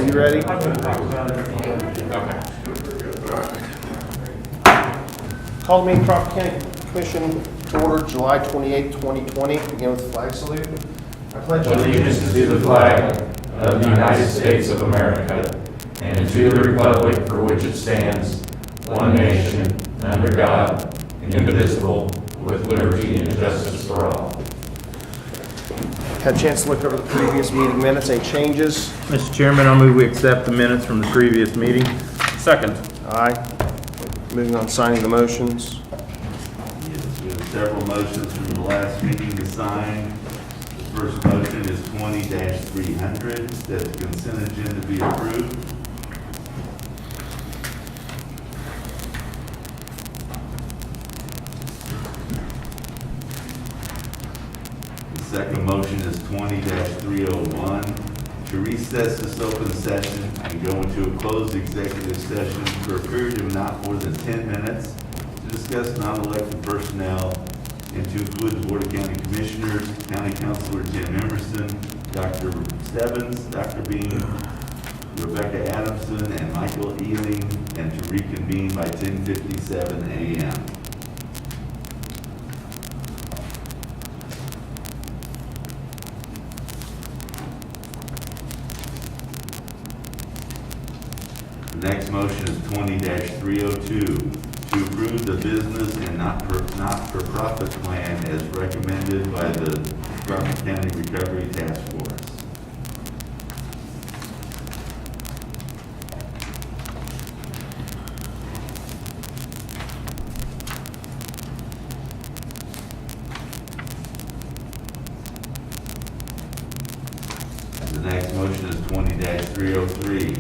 you ready? Call the meeting Crawford County Commission to order July 28, 2020. Begin with the flag salute. I pledge Allegiance to the flag of the United States of America and to the republic for which it stands, one nation, under God, indivisible, with liberty and justice for all. Had a chance to look over the previous meeting minutes. Any changes? Mr. Chairman, I'll move we accept the minutes from the previous meeting. Second. Aye. Moving on, signing the motions. Yes, we have several motions from the last meeting to sign. The first motion is 20-300, that the consent agenda be approved. The second motion is 20-301, to recess this open session and go into a closed executive session for a period of not more than 10 minutes to discuss non-elected personnel and to include the Board of County Commissioners, County Councilor Jim Emerson, Dr. Stebbins, Dr. Bean, Rebecca Adamson, and Michael Ealing, and to reconvene by 10:57 a.m. The next motion is 20-302, to approve the business and not-for-profit plan as recommended by the Crawford County Recovery Task Force. The next motion is 20-303,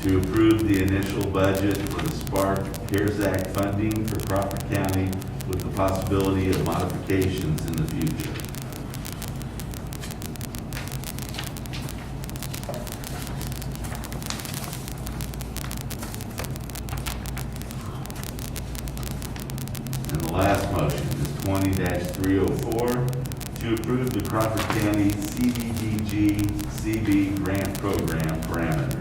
to approve the initial budget for the Spark CARES Act funding for Crawford County with the possibility of modifications in the future. And the last motion is 20-304, to approve the Crawford County CDBG CB grant program parameters.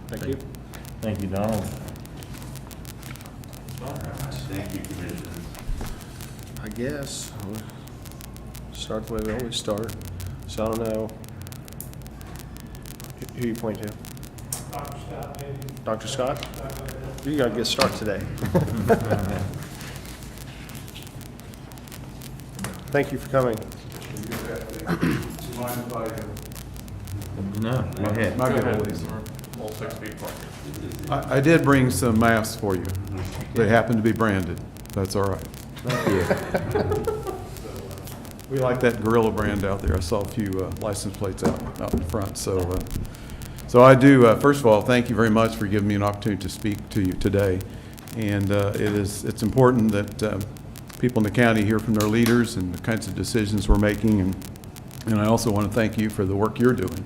Thank you. Thank you, Donald. Thank you, Commissioners. I guess we'll start the way we always start. So I don't know. Who you point to? Dr. Scott, maybe. Dr. Scott? You got to get started today. Thank you for coming. No, go ahead. My good. All 6 feet apart. I did bring some masks for you. They happen to be branded. That's all right. We like that Gorilla brand out there. I saw a few license plates out in front. So I do, first of all, thank you very much for giving me an opportunity to speak to you today. And it's important that people in the county hear from their leaders and the kinds of decisions we're making. And I also want to thank you for the work you're doing.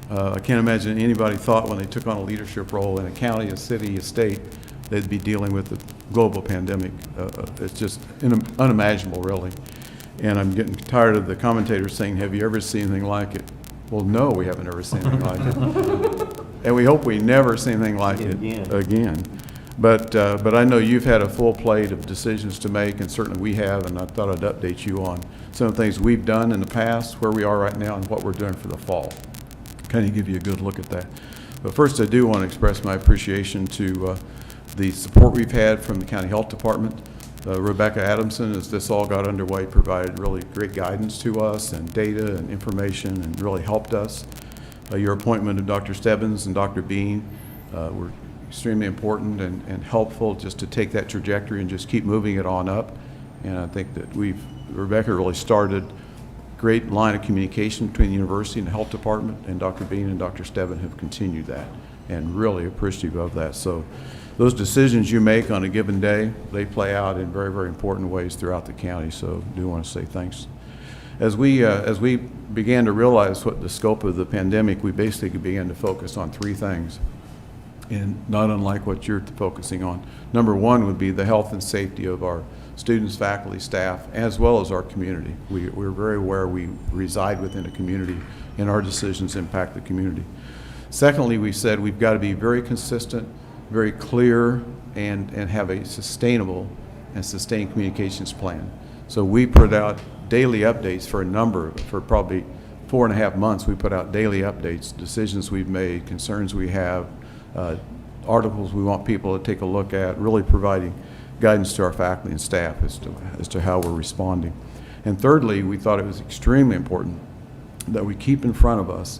I can't imagine anybody thought when they took on a leadership role in a county, a city, a state, they'd be dealing with the global pandemic. It's just unimaginable, really. And I'm getting tired of the commentators saying, have you ever seen anything like it? Well, no, we haven't ever seen anything like it. And we hope we never see anything like it again. But I know you've had a full plate of decisions to make, and certainly we have, and I thought I'd update you on some of the things we've done in the past, where we are right now, and what we're doing for the fall. Kind of give you a good look at that. But first, I do want to express my appreciation to the support we've had from the County Health Department. Rebecca Adamson, as this all got underway, provided really great guidance to us and data and information and really helped us. Your appointment of Dr. Stebbins and Dr. Bean were extremely important and helpful just to take that trajectory and just keep moving it on up. And I think that Rebecca really started great line of communication between the university and the health department, and Dr. Bean and Dr. Stebbin have continued that, and really appreciative of that. So those decisions you make on a given day, they play out in very, very important ways throughout the county, so I do want to say thanks. As we began to realize what the scope of the pandemic, we basically began to focus on three things, and not unlike what you're focusing on. Number one would be the health and safety of our students, faculty, staff, as well as our community. We're very aware we reside within a community, and our decisions impact the community. Secondly, we said we've got to be very consistent, very clear, and have a sustainable and sustained communications plan. So we put out daily updates for probably 4.5 months. We put out daily updates, decisions we've made, concerns we have, articles we want people to take a look at, really providing guidance to our faculty and staff as to how we're responding. And thirdly, we thought it was extremely important that we keep in front of us,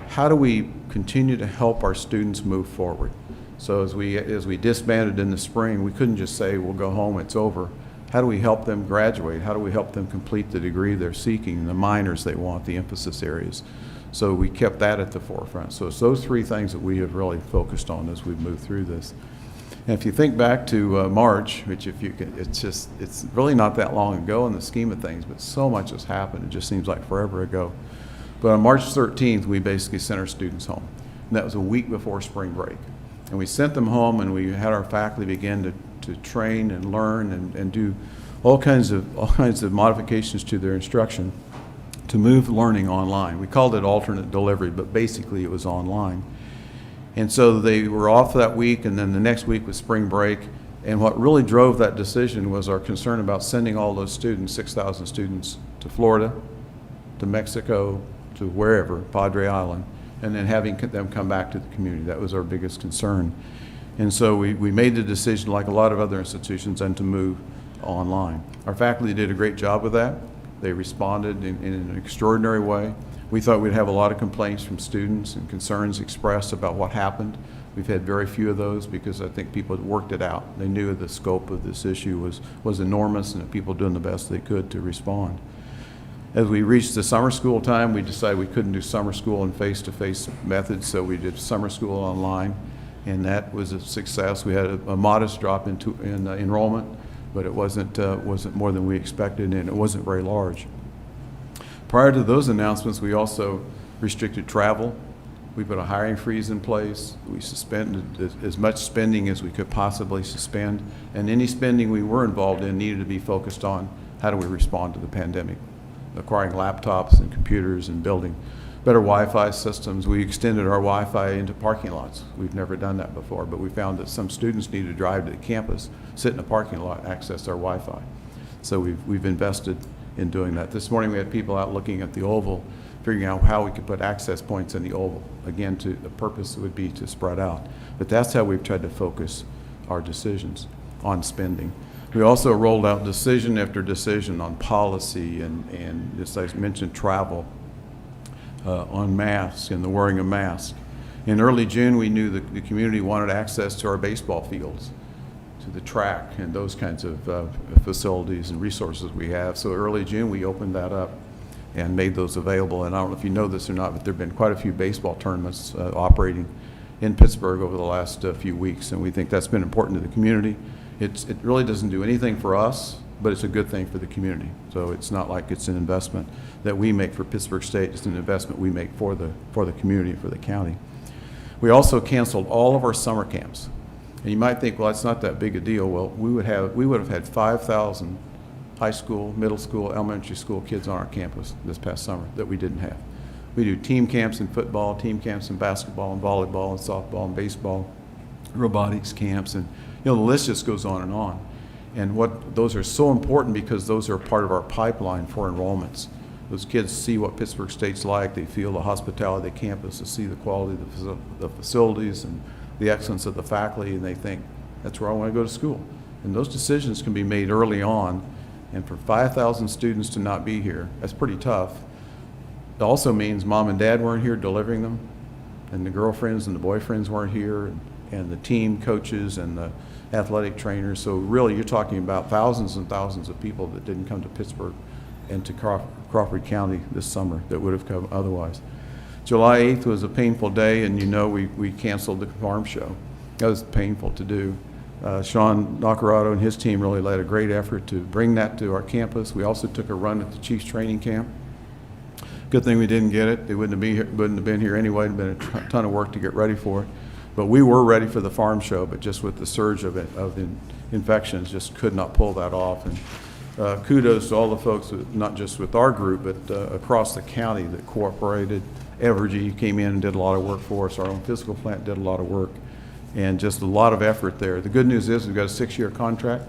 how do we continue to help our students move forward? So as we disbanded in the spring, we couldn't just say, we'll go home, it's over. How do we help them graduate? How do we help them complete the degree they're seeking, the minors they want, the emphasis areas? So we kept that at the forefront. So it's those three things that we have really focused on as we've moved through this. And if you think back to March, which if you can, it's really not that long ago in the scheme of things, but so much has happened. It just seems like forever ago. But on March 13th, we basically sent our students home. And that was a week before spring break. And we sent them home, and we had our faculty begin to train and learn and do all kinds of modifications to their instruction to move learning online. We called it alternate delivery, but basically it was online. And so they were off that week, and then the next week was spring break. And what really drove that decision was our concern about sending all those students, 6,000 students, to Florida, to Mexico, to wherever, Padre Island, and then having them come back to the community. That was our biggest concern. And so we made the decision, like a lot of other institutions, and to move online. Our faculty did a great job with that. They responded in an extraordinary way. We thought we'd have a lot of complaints from students and concerns expressed about what happened. We've had very few of those because I think people had worked it out. They knew the scope of this issue was enormous, and people doing the best they could to respond. As we reached the summer school time, we decided we couldn't do summer school in face-to-face methods, so we did summer school online, and that was a success. We had a modest drop in enrollment, but it wasn't more than we expected, and it wasn't very large. Prior to those announcements, we also restricted travel. We put a hiring freeze in place. We suspended as much spending as we could possibly suspend, and any spending we were involved in needed to be focused on how do we respond to the pandemic, acquiring laptops and computers and building better Wi-Fi systems. We extended our Wi-Fi into parking lots. We've never done that before, but we found that some students needed to drive to the campus, sit in a parking lot, access our Wi-Fi. So we've invested in doing that. This morning we had people out looking at the Oval, figuring out how we could put access points in the Oval. Again, the purpose would be to spread out. But that's how we've tried to focus our decisions on spending. We also rolled out decision after decision on policy and as I mentioned, travel, on masks and the wearing of masks. In early June, we knew that the community wanted access to our baseball fields, to the track, and those kinds of facilities and resources we have. So early June, we opened that up and made those available. And I don't know if you know this or not, but there have been quite a few baseball tournaments operating in Pittsburgh over the last few weeks, and we think that's been important to the community. It really doesn't do anything for us, but it's a good thing for the community. So it's not like it's an investment that we make for Pittsburgh State, it's an investment we make for the community, for the county. We also canceled all of our summer camps. And you might think, well, that's not that big a deal. Well, we would have had 5,000 high school, middle school, elementary school kids on our campus this past summer that we didn't have. We do team camps in football, team camps in basketball and volleyball and softball and baseball, robotics camps, and the list just goes on. And those are so important because those are part of our pipeline for enrollments. Those kids see what Pittsburgh State's like. They feel the hospitality of the campus, they see the quality of the facilities and the excellence of the faculty, and they think, that's where I want to go to school. And those decisions can be made early on. And for 5,000 students to not be here, that's pretty tough. It also means mom and dad weren't here delivering them, and the girlfriends and the boyfriends weren't here, and the team coaches and the athletic trainers. So really, you're talking about thousands and thousands of people that didn't come to Pittsburgh and to Crawford Crawford County this summer that would have come otherwise. July 8th was a painful day, and you know we canceled the farm show. That was painful to do. Sean Nacarado and his team really led a great effort to bring that to our campus. We also took a run at the Chiefs training camp. Good thing we didn't get it. It wouldn't have been here anyway. It'd been a ton of work to get ready for it. But we were ready for the farm show, but just with the surge of the infections, just could not pull that off. And kudos to all the folks, not just with our group, but across the county that cooperated. Evergy came in and did a lot of work for us. Our own physical plant did a lot of work, and just a lot of effort there. The good news is we've got a 6-year contract,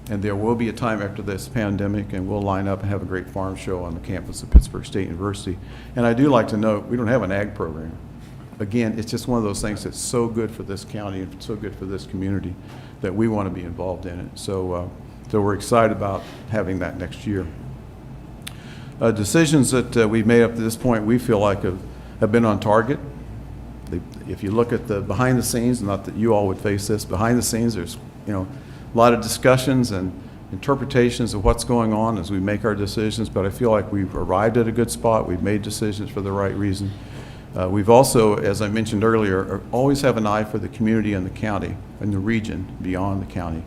and there will be a time after this pandemic, and we'll line up and have a great farm show on the campus of Pittsburg State University. And I do like to note, we don't have an ag program. Again, it's just one of those things that's so good for this county and so good for this community that we want to be involved in it. So we're excited about having that next year. Decisions that we've made up to this point, we feel like have been on target. If you look at the behind the scenes, not that you all would face this, behind the scenes, there's a lot of discussions and interpretations of what's going on as we make our decisions, but I feel like we've arrived at a good spot. We've made decisions for the right reason. We've also, as I mentioned earlier, always have an eye for the community and the county and the region beyond the county.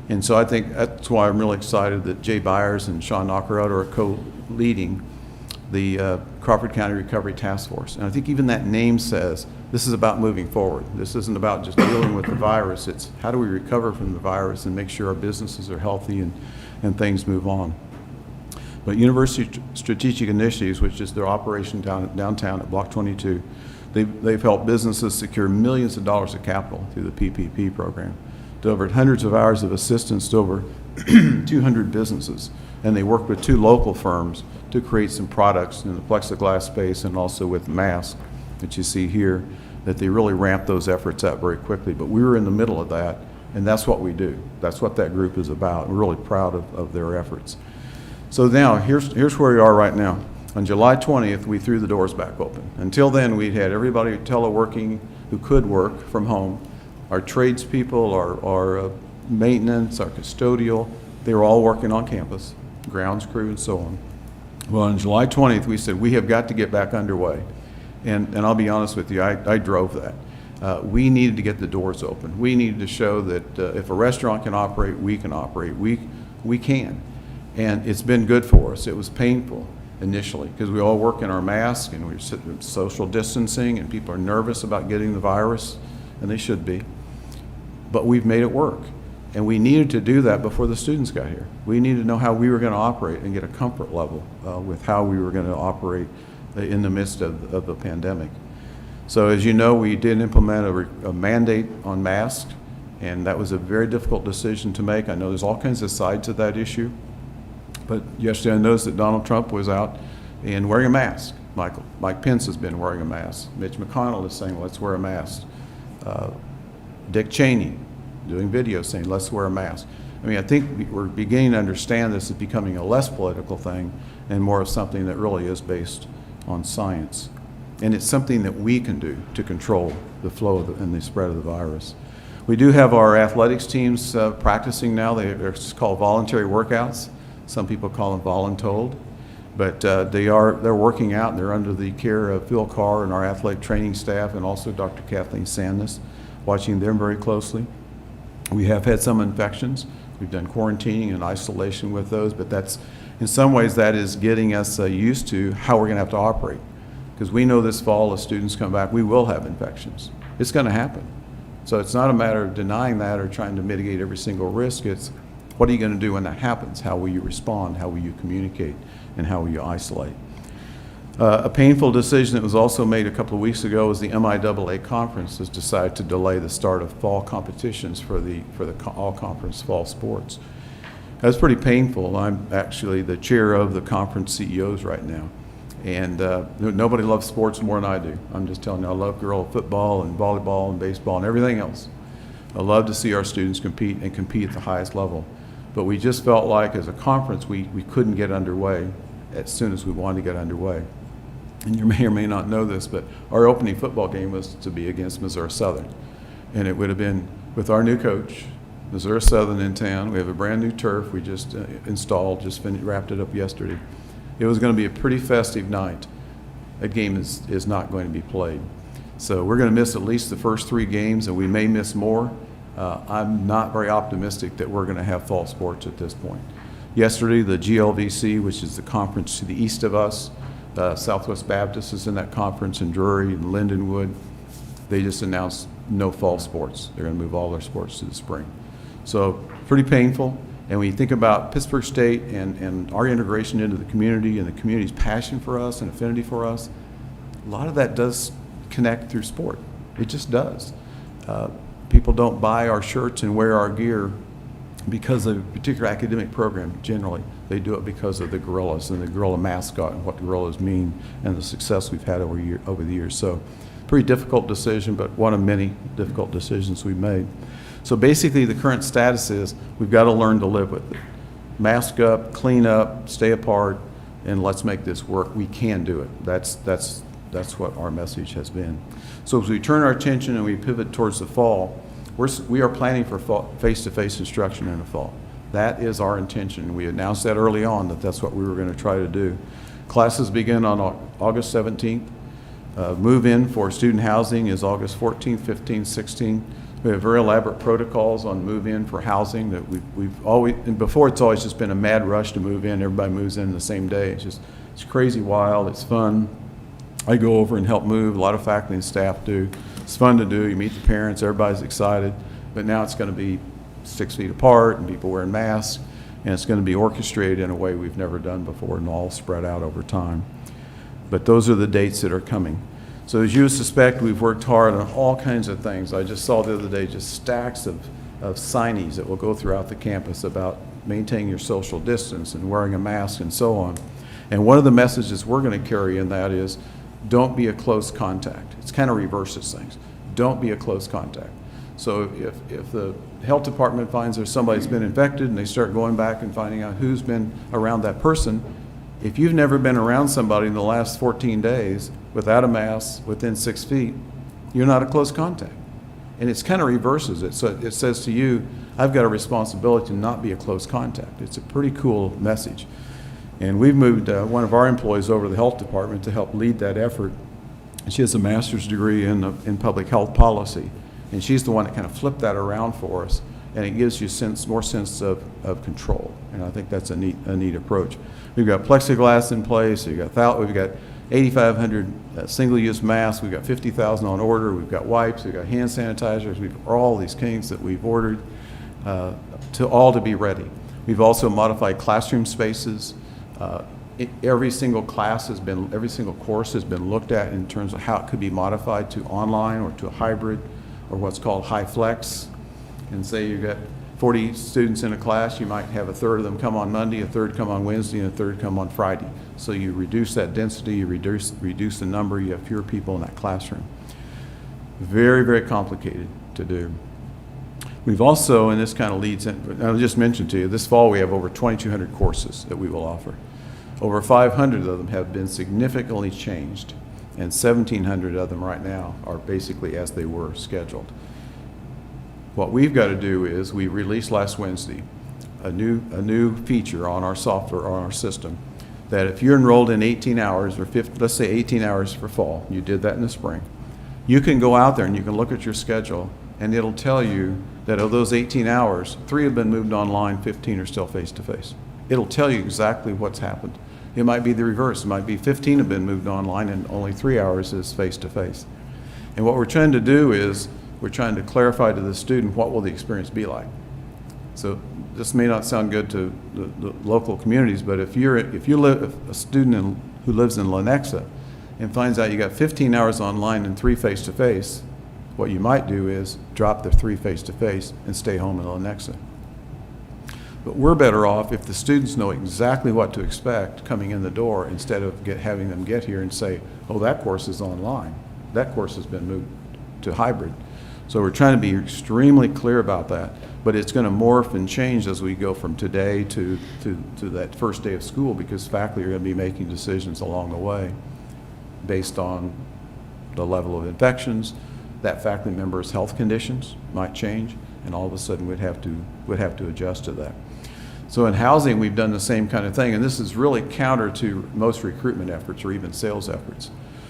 And so I think that's why I'm really excited that Jay Byers and Sean Nacarado are co-leading the Crawford County Recovery Task Force. And I think even that name says this is about moving forward. This isn't about just dealing with the virus. It's how do we recover from the virus and make sure our businesses are healthy and things move on. But University Strategic Initiatives, which is their operation downtown at Block 22, they've helped businesses secure millions of dollars of capital through the PPP program, delivered hundreds of hours of assistance to over 200 businesses, and they worked with 2 local firms to create some products in the plexiglass space and also with masks that you see here, that they really ramped those efforts up very quickly. But we were in the middle of that, and that's what we do. That's what that group is about. We're really proud of their efforts. So now, here's where we are right now. On July 20th, we threw the doors back open. Until then, we'd had everybody teleworking who could work from home. Our tradespeople, our maintenance, our custodial, they were all working on campus, grounds crew and so on. Well, on July 20th, we said we have got to get back underway. And I'll be honest with you, I drove that. We needed to get the doors open. We needed to show that if a restaurant can operate, we can operate. We can. And it's been good for us. It was painful initially because we all work in our masks and we're sitting social distancing and people are nervous about getting the virus, and they should be. But we've made it work. And we needed to do that before the students got here. We needed to know how we were going to operate and get a comfort level with how we were going to operate in the midst of the pandemic. So as you know, we did implement a mandate on masks, and that was a very difficult decision to make. I know there's all kinds of sides to that issue. But yesterday I noticed that Donald Trump was out and wearing a mask. Mike Pence has been wearing a mask. Mitch McConnell is saying, let's wear a mask. Dick Cheney doing videos saying, let's wear a mask. I mean, I think we're beginning to understand this is becoming a less political thing and more of something that really is based on science. And it's something that we can do to control the flow and the spread of the virus. We do have our athletics teams practicing now. They're called voluntary workouts. Some people call them voluntold, but they're working out, and they're under the care of Phil Carr and our athletic training staff, and also Dr. Kathleen Sandness, watching them very closely. We have had some infections. We've done quarantining and isolation with those, but that's, in some ways, that is getting us used to how we're going to have to operate, because we know this fall as students come back, we will have infections. It's going to happen. So it's not a matter of denying that or trying to mitigate every single risk. It's what are you going to do when that happens? How will you respond? How will you communicate? And how will you isolate? A painful decision that was also made a couple of weeks ago was the MIAA conference has decided to delay the start of fall competitions for the all-conference fall sports. That's pretty painful. I'm actually the chair of the conference CEOs right now. And nobody loves sports more than I do. I'm just telling you, I love girl football and volleyball and baseball and everything else. I love to see our students compete and compete at the highest level. But we just felt like as a conference we couldn't get underway as soon as we wanted to get underway. And you may or may not know this, but our opening football game was to be against Missouri Southern. And it would have been with our new coach, Missouri Southern in town. We have a brand new turf we just installed, wrapped it up yesterday. it was going to be a pretty festive night. That game is not going to be played. So we're going to miss at least the first 3 games, and we may miss more. I'm not very optimistic that we're going to have fall sports at this point. Yesterday, the GLVC, which is the conference to the east of us, Southwest Baptist is in that conference, in Drury and Lindenwood. They just announced no fall sports. They're going to move all their sports to the spring. So pretty painful. And when you think about Pittsburgh State and our integration into the community and the community's passion for us and affinity for us, a lot of that does connect through sport. It just does. People don't buy our shirts and wear our gear because of a particular academic program, generally. They do it because of the Gorillas and the Gorilla mascot and what the Gorillas mean and the success we've had over the years. So pretty difficult decision, but one of many difficult decisions we've made. So basically the current status is we've got to learn to live with it. Mask up, clean up, stay apart, and let's make this work. We can do it. That's what our message has been. So as we turn our attention and we pivot towards the fall, we are planning for face-to-face instruction in the fall. That is our intention. We announced that early on, that that's what we were going to try to do. Classes begin on August 17th. Move-in for student housing is August 14th, 15th, 16th. We have very elaborate protocols on move-in for housing that we've always, and before it's always just been a mad rush to move in. Everybody moves in the same day. It's crazy wild. It's fun. I go over and help move. A lot of faculty and staff do. It's fun to do. You meet the parents. Everybody's excited. But now it's going to be 6 feet apart and people wearing masks, and it's going to be orchestrated in a way we've never done before and all spread out over time. But those are the dates that are coming. So as you would suspect, we've worked hard on all kinds of things. I just saw the other day just stacks of signees that will go throughout the campus about maintaining your social distance and wearing a mask and so on. And one of the messages we're going to carry in that is, don't be a close contact. It's kind of reverses things. Don't be a close contact. So if the health department finds there's somebody's been infected and they start going back and finding out who's been around that person, if you've never been around somebody in the last 14 days without a mask within 6 feet, you're not a close contact. And it's kind of reverses it. So it says to you, I've got a responsibility to not be a close contact. It's a pretty cool message. And we've moved one of our employees over to the health department to help lead that effort. And she has a master's degree in public health policy. And she's the one that kind of flipped that around for us. And it gives you more sense of control. And I think that's a neat approach. We've got plexiglass in place. We've got 8,500 single-use masks. We've got 50,000 on order. We've got wipes. We've got hand sanitizers. We've all these things that we've ordered to be ready. We've also modified classroom spaces. Every single course has been looked at in terms of how it could be modified to online or to a hybrid or what's called high flex. And say you've got 40 students in a class, you might have a third of them come on Monday, a third come on Wednesday, and a third come on Friday. So you reduce that density, you reduce the number, you have fewer people in that classroom. Very, very complicated to do. We've also, and this kind of leads in, I just mentioned to you, this fall we have over 2,200 courses that we will offer. Over 500 of them have been significantly changed, and 1,700 of them right now are basically as they were scheduled. What we've got to do is, we released last Wednesday a new feature on our software, on our system, that if you're enrolled in 18 hours, or let's say 18 hours for fall, you did that in the spring, you can go out there and you can look at your schedule, and it'll tell you that of those 18 hours, 3 have been moved online, 15 are still face-to-face. It'll tell you exactly what's happened. It might be the reverse. It might be 15 have been moved online and only 3 hours is face-to-face. And what we're trying to do is, we're trying to clarify to the student what will the experience be like. So this may not sound good to the local communities, but if a student who lives in Lenexa and finds out you got 15 hours online and 3 face-to-face, what you might do is drop the 3 face-to-face and stay home in Lenexa. But we're better off if the students know exactly what to expect coming in the door, instead of having them get here and say, oh, that course is online. That course has been moved to hybrid. So we're trying to be extremely clear about that, but it's going to morph and change as we go from today to that first day of school, because faculty are going to be making decisions along the way based on the level of infections. That faculty member's health conditions might change, and all of a sudden we'd have to adjust to that. So in housing, we've done the same kind of thing, and this is really counter to most recruitment efforts or even sales efforts.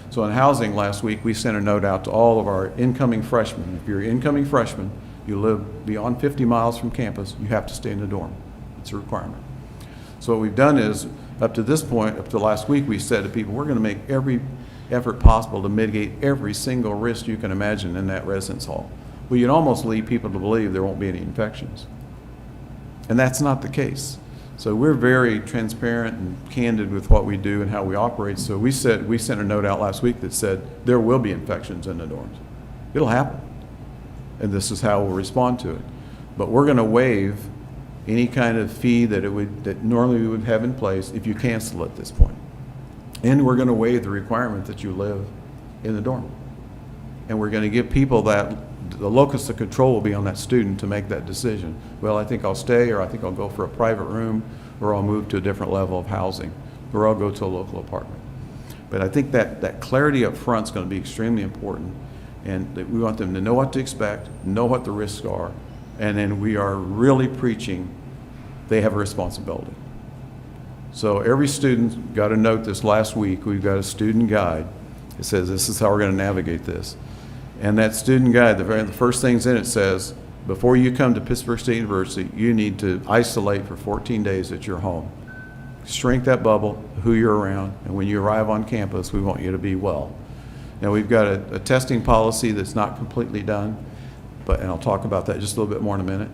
So in housing last week, we sent a note out to all of our incoming freshmen. If you're an incoming freshman, you live beyond 50 miles from campus, you have to stay in the dorm. It's a requirement. So what we've done is, up to this point, up to last week, we said to people, we're going to make every effort possible to mitigate every single risk you can imagine in that residence hall. Well, you'd almost lead people to believe there won't be any infections. And that's not the case. So we're very transparent and candid with what we do and how we operate. So we sent a note out last week that said there will be infections in the dorms. It'll happen. And this is how we'll respond to it. But we're going to waive any kind of fee that normally we would have in place if you cancel at this point. And we're going to waive the requirement that you live in the dorm. And we're going to give people that the locus of control will be on that student to make that decision. Well, I think I'll stay, or I think I'll go for a private room, or I'll move to a different level of housing, or I'll go to a local apartment. But I think that clarity up front is going to be extremely important, and that we want them to know what to expect, know what the risks are, and then we are really preaching they have a responsibility. So every student got a note this last week. We've got a student guide. It says this is how we're going to navigate this. And that student guide, the first things in it says, before you come to Pittsburg State University, you need to isolate for 14 days at your home. Shrink that bubble, who you're around, and when you arrive on campus, we want you to be well. Now, we've got a testing policy that's not completely done, and I'll talk about that just a little bit more in a minute,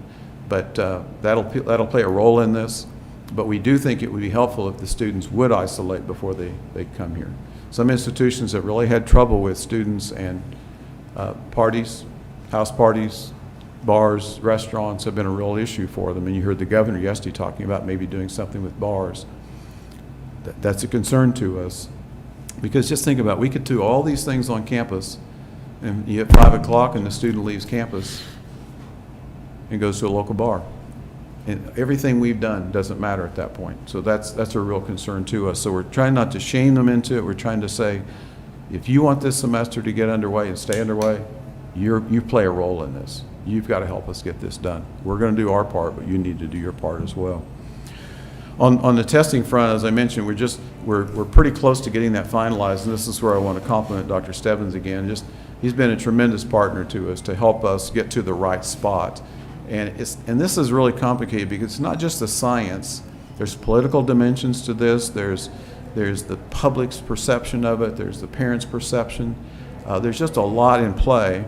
but that'll play a role in this. But we do think it would be helpful if the students would isolate before they come here. Some institutions that really had trouble with students and parties, house parties, bars, restaurants have been a real issue for them. And you heard the governor yesterday talking about maybe doing something with bars. That's a concern to us. Because just think about it, we could do all these things on campus, and you hit 5 o'clock and the student leaves campus and goes to a local bar. And everything we've done doesn't matter at that point. So that's a real concern to us. So we're trying not to shame them into it. We're trying to say, if you want this semester to get underway and stay underway, you play a role in this. You've got to help us get this done. We're going to do our part, but you need to do your part as well. On the testing front, as I mentioned, we're pretty close to getting that finalized, and this is where I want to compliment Dr. Stebbins again. He's been a tremendous partner to us to help us get to the right spot. And this is really complicated because it's not just the science. There's political dimensions to this. There's the public's perception of it. There's the parents' perception. There's just a lot in play.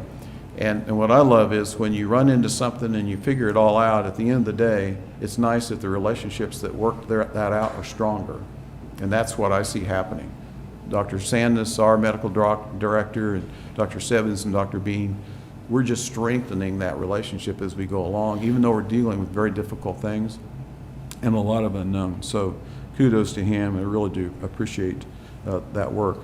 And what I love is when you run into something and you figure it all out, at the end of the day, it's nice that the relationships that work that out are stronger. And that's what I see happening. Dr. Sandus, our medical director, and Dr. Stebbins and Dr. Bean, we're just strengthening that relationship as we go along, even though we're dealing with very difficult things and a lot of unknowns. So kudos to him. I really do appreciate that work.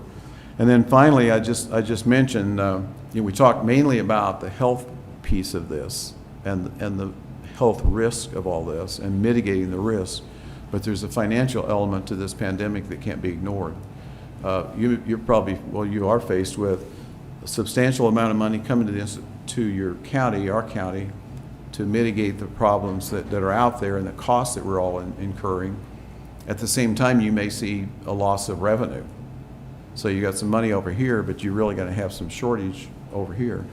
And then finally, I just mentioned, we talked mainly about the health piece of this and the health risk of all this and mitigating the risk, but there's a financial element to this pandemic that can't be ignored. You are faced with a substantial amount of money coming to your county, our county, to mitigate the problems that are out there and the costs that we're all incurring. At the same time, you may see a loss of revenue. So you got some money over here, but you're really going to have some shortage over here.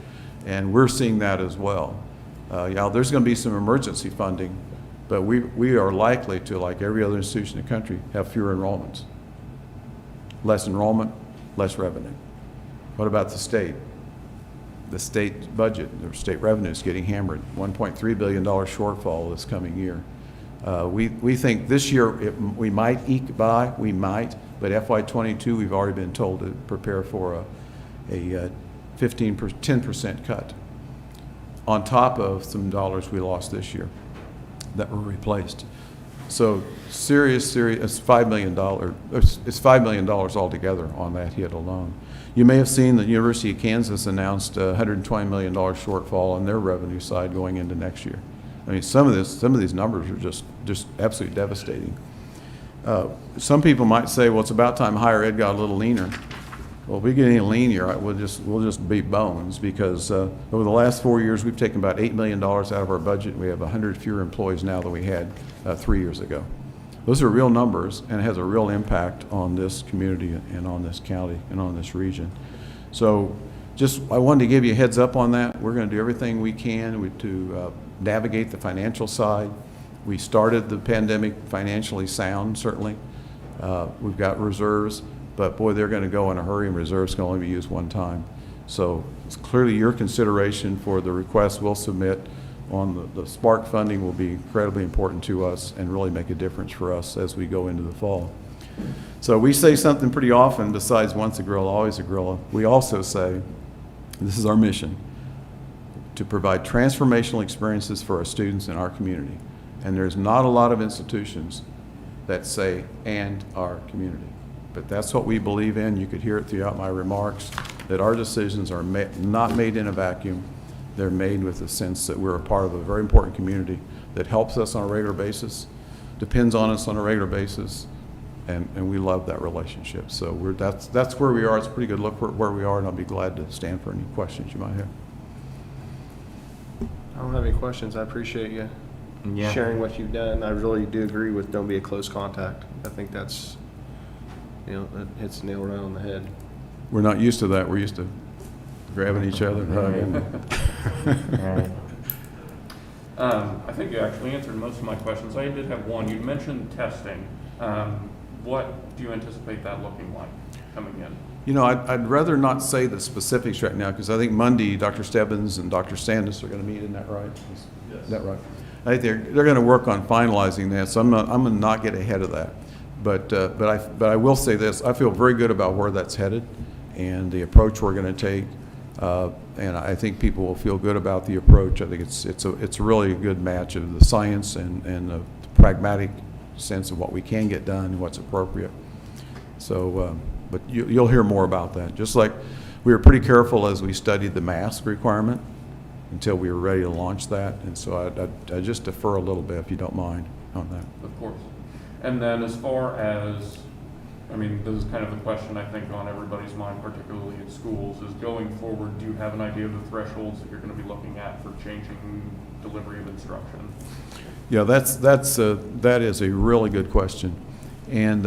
And we're seeing that as well. There's going to be some emergency funding, but we are likely to, like every other institution in the country, have fewer enrollments. Less enrollment, less revenue. What about the state? The state budget, the state revenue is getting hammered. $1.3 billion shortfall this coming year. We think this year we might eke by, but FY22 we've already been told to prepare for a 10% cut on top of some dollars we lost this year that were replaced. So serious, it's $5 million. It's $5 million altogether on that hit alone. You may have seen the University of Kansas announced a $120 million shortfall on their revenue side going into next year. I mean, some of these numbers are just absolutely devastating. Some people might say, well, it's about time higher ed got a little leaner. Well, if we get any leaner, we'll just be bones, because over the last 4 years, we've taken about $8 million out of our budget. We have 100 fewer employees now than we had 3 years ago. Those are real numbers, and it has a real impact on this community and on this county and on this region. So I wanted to give you a heads up on that. We're going to do everything we can to navigate the financial side. We started the pandemic financially sound, certainly. We've got reserves. But boy, they're going to go in a hurry, and reserves can only be used one time. So it's clearly your consideration for the request we'll submit on the Spark funding will be incredibly important to us and really make a difference for us as we go into the fall. So we say something pretty often besides once a gorilla, always a gorilla. We also say, this is our mission, to provide transformational experiences for our students in our community. And there's not a lot of institutions that say, and our community. But that's what we believe in. You could hear it throughout my remarks, that our decisions are not made in a vacuum. They're made with the sense that we're a part of a very important community that helps us on a regular basis, depends on us on a regular basis, and we love that relationship. So that's where we are. It's a pretty good look where we are, and I'll be glad to stand for any questions you might have. I don't have any questions. I appreciate you Yeah. sharing what you've done. I really do agree with don't be a close contact. I think that's, that hits the nail right on the head. We're not used to that. We're used to grabbing each other and hugging. Right. I think you actually answered most of my questions. I did have one. You mentioned testing. What do you anticipate that looking like coming in? I'd rather not say the specifics right now, because I think Monday, Dr. Stebbins and Dr. Sandus are going to meet, isn't that right? Yes. Is that right? I think they're going to work on finalizing that, so I'm going to not get ahead of that. But I will say this, I feel very good about where that's headed and the approach we're going to take. And I think people will feel good about the approach. I think it's a really good match of the science and the pragmatic sense of what we can get done and what's appropriate. So, but you'll hear more about that. Just like we were pretty careful as we studied the mask requirement until we were ready to launch that. And so I just defer a little bit, if you don't mind, on that. Of course. And then as far as, this is kind of a question I think on everybody's mind, particularly in schools, is going forward, do you have an idea of the thresholds that you're going to be looking at for changing delivery of instruction? Yeah, that is a really good question. And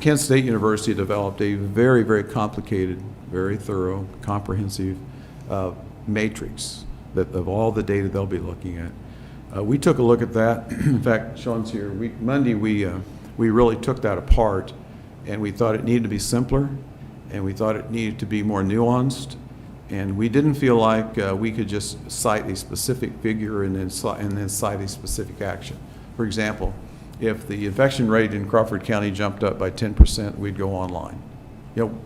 Kent State University developed a very, very complicated, very thorough, comprehensive matrix of all the data they'll be looking at. We took a look at that. In fact, Sean's here. Monday, we really took that apart, and we thought it needed to be simpler, and we thought it needed to be more nuanced, and we didn't feel like we could just cite a specific figure and then cite a specific action. For example, if the infection rate in Crawford County jumped up by 10%, we'd go online.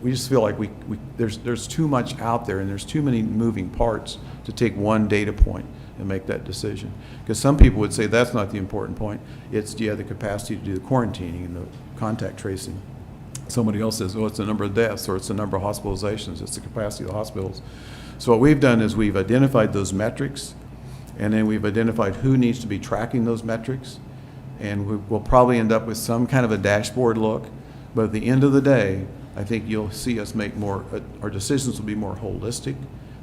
We just feel like there's too much out there, and there's too many moving parts to take one data point and make that decision. Because some people would say that's not the important point. It's, do you have the capacity to do the quarantining and the contact tracing? Somebody else says, it's the number of deaths, or it's the number of hospitalizations, it's the capacity of the hospitals. So what we've done is we've identified those metrics, and then we've identified who needs to be tracking those metrics, and we'll probably end up with some kind of a dashboard look. But at the end of the day, I think you'll see us make our decisions will be more holistic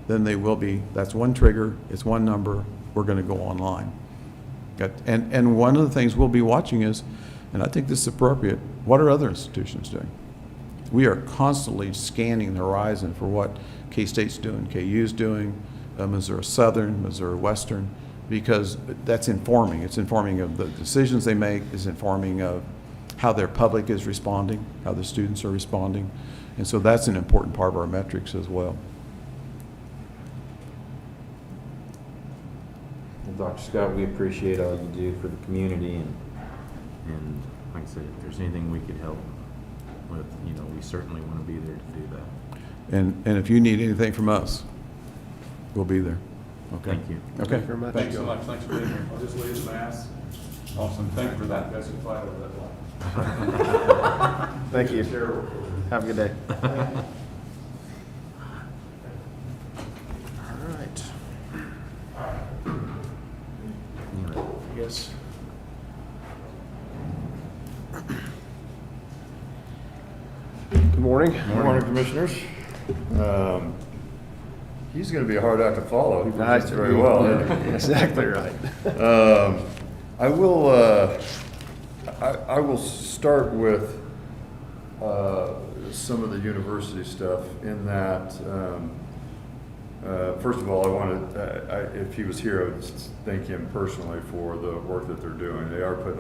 than they will be. That's one trigger, it's one number, we're going to go online. And one of the things we'll be watching is, and I think this is appropriate, what are other institutions doing? We are constantly scanning the horizon for what K-State's doing, KU's doing, Missouri Southern, Missouri Western, because that's informing. It's informing of the decisions they make, it's informing of how their public is responding, how the students are responding. And so that's an important part of our metrics as well. Well, Dr. Scott, we appreciate all you do for the community, and like I said, if there's anything we could help with, we certainly want to be there to do that. And if you need anything from us, we'll be there. Okay. Thank you. Okay. Thank you very much. Thanks so much. Thanks for being here. I'll just leave the mask. Awesome. Thank you for that. That's a fly over that line. Thank you. Have a good day. All right. I guess. Good morning. Good morning, Commissioners. He's going to be a hard act to follow. He presents very well. Exactly right. I will start with some of the university stuff in that, first of all, I wanted, if he was here, I would thank him personally for the work that they're doing. They are putting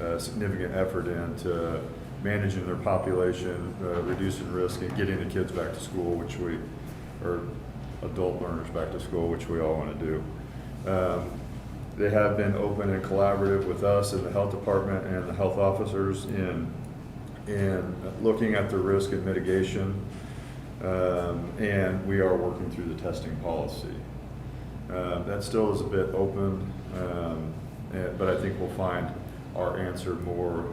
a significant effort into managing their population, reducing risk, and getting the kids back to school, or adult learners back to school, which we all want to do. They have been open and collaborative with us in the health department and the health officers in looking at the risk and mitigation, and we are working through the testing policy. That still is a bit open, but I think we'll find our answer more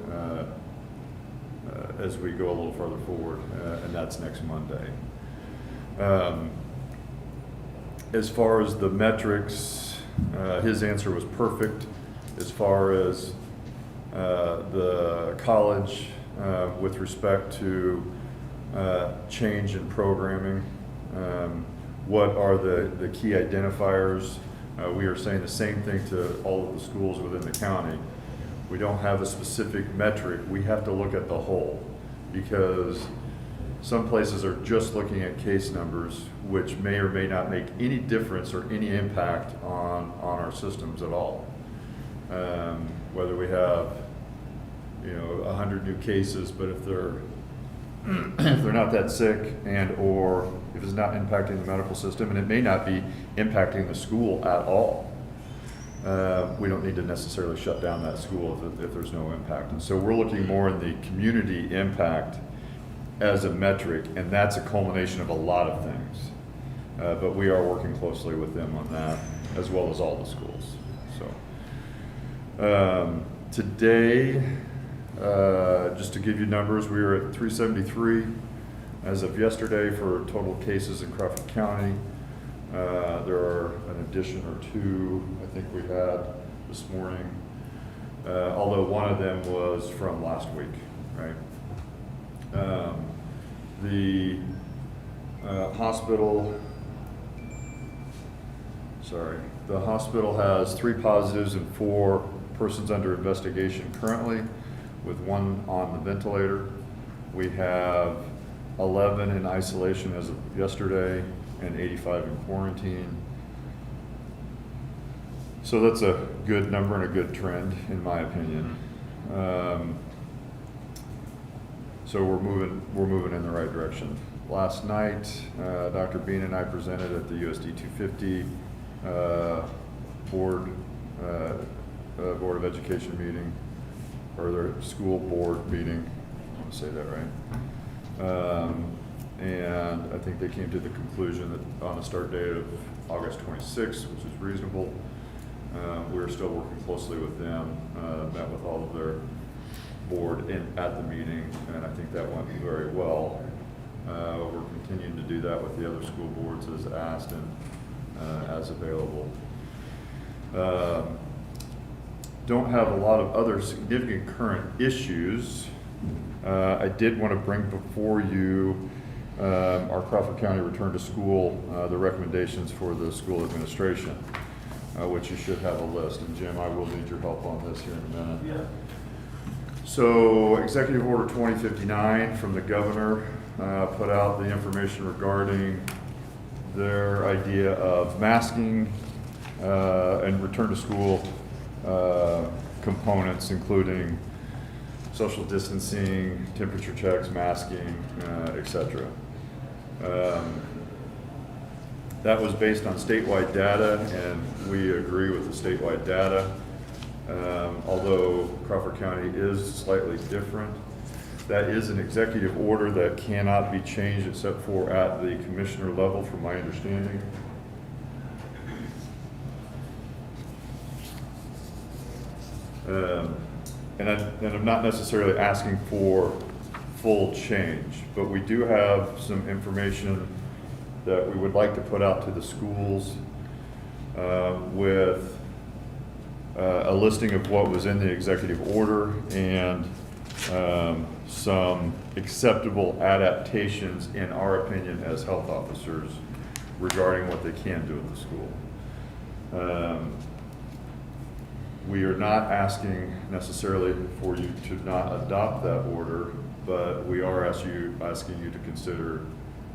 as we go a little further forward, and that's next Monday. As far as the metrics, his answer was perfect. As far as the college, with respect to change in programming, what are the key identifiers? We are saying the same thing to all of the schools within the county. We don't have a specific metric. We have to look at the whole, because some places are just looking at case numbers, which may or may not make any difference or any impact on our systems at all. Whether we have, 100 new cases, but if they're if they're not that sick, and or if it's not impacting the medical system, and it may not be impacting the school at all, we don't need to necessarily shut down that school if there's no impact. And so we're looking more in the community impact as a metric, and that's a culmination of a lot of things. But we are working closely with them on that, as well as all the schools. So today, just to give you numbers, we are at 373 as of yesterday for total cases in Crawford County. There are an addition or two I think we had this morning, although one of them was from last week, right? The hospital has 3 positives and 4 persons under investigation currently, with 1 on the ventilator. We have 11 in isolation as of yesterday and 85 in quarantine. So that's a good number and a good trend, in my opinion. So we're moving in the right direction. Last night, Dr. Bean and I presented at the USD 250 Board of Education meeting, or their school board meeting. I want to say that right. And I think they came to the conclusion that on a start date of August 26th, which is reasonable. We're still working closely with them, met with all of their board at the meeting, and I think that went very well. We're continuing to do that with the other school boards as asked and as available. Don't have a lot of other significant current issues. I did want to bring before you our Crawford County return to school, the recommendations for the school administration, which you should have a list. And Jim, I will need your help on this here in a minute. Yeah. So Executive Order 2059 from the governor put out the information regarding their idea of masking and return to school components, including social distancing, temperature checks, masking, etc. That was based on statewide data, and we agree with the statewide data. Although Crawford County is slightly different, that is an executive order that cannot be changed except for at the commissioner level, from my understanding. And I'm not necessarily asking for full change, but we do have some information that we would like to put out to the schools with a listing of what was in the executive order and some acceptable adaptations, in our opinion, as health officers regarding what they can do at the school. We are not asking necessarily for you to not adopt that order, but we are asking you to consider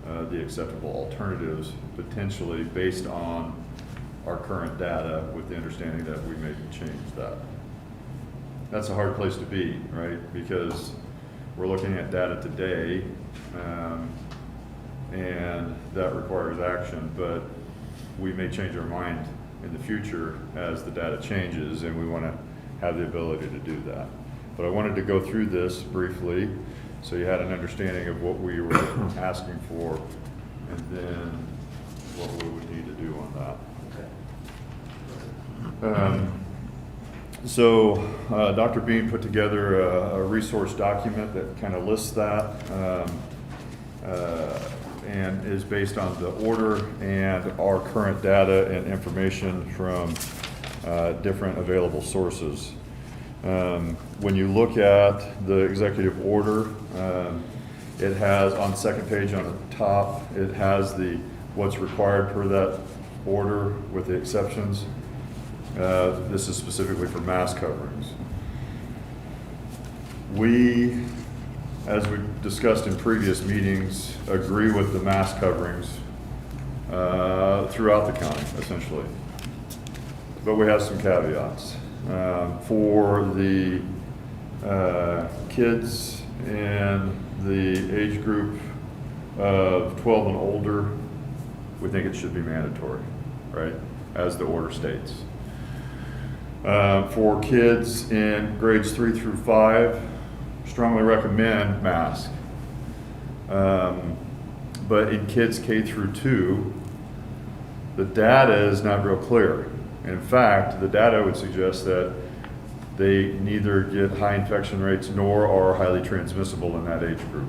the acceptable alternatives, potentially based on our current data, with the understanding that we may change that. That's a hard place to be, right? Because we're looking at data today, and that requires action, but we may change our mind in the future as the data changes, and we want to have the ability to do that. But I wanted to go through this briefly so you had an understanding of what we were asking for, and then what we would need to do on that. So Dr. Bean put together a resource document that kind of lists that, and is based on the order and our current data and information from different available sources. When you look at the executive order, it has on the second page on the top, it has what's required per that order with the exceptions. This is specifically for mask coverings. We, as we discussed in previous meetings, agree with the mask coverings throughout the county, essentially. But we have some caveats. For the kids in the age group of 12 and older, we think it should be mandatory, right, as the order states. For kids in grades 3 through 5, strongly recommend mask. But in kids K through 2, the data is not real clear. In fact, the data would suggest that they neither get high infection rates nor are highly transmissible in that age group.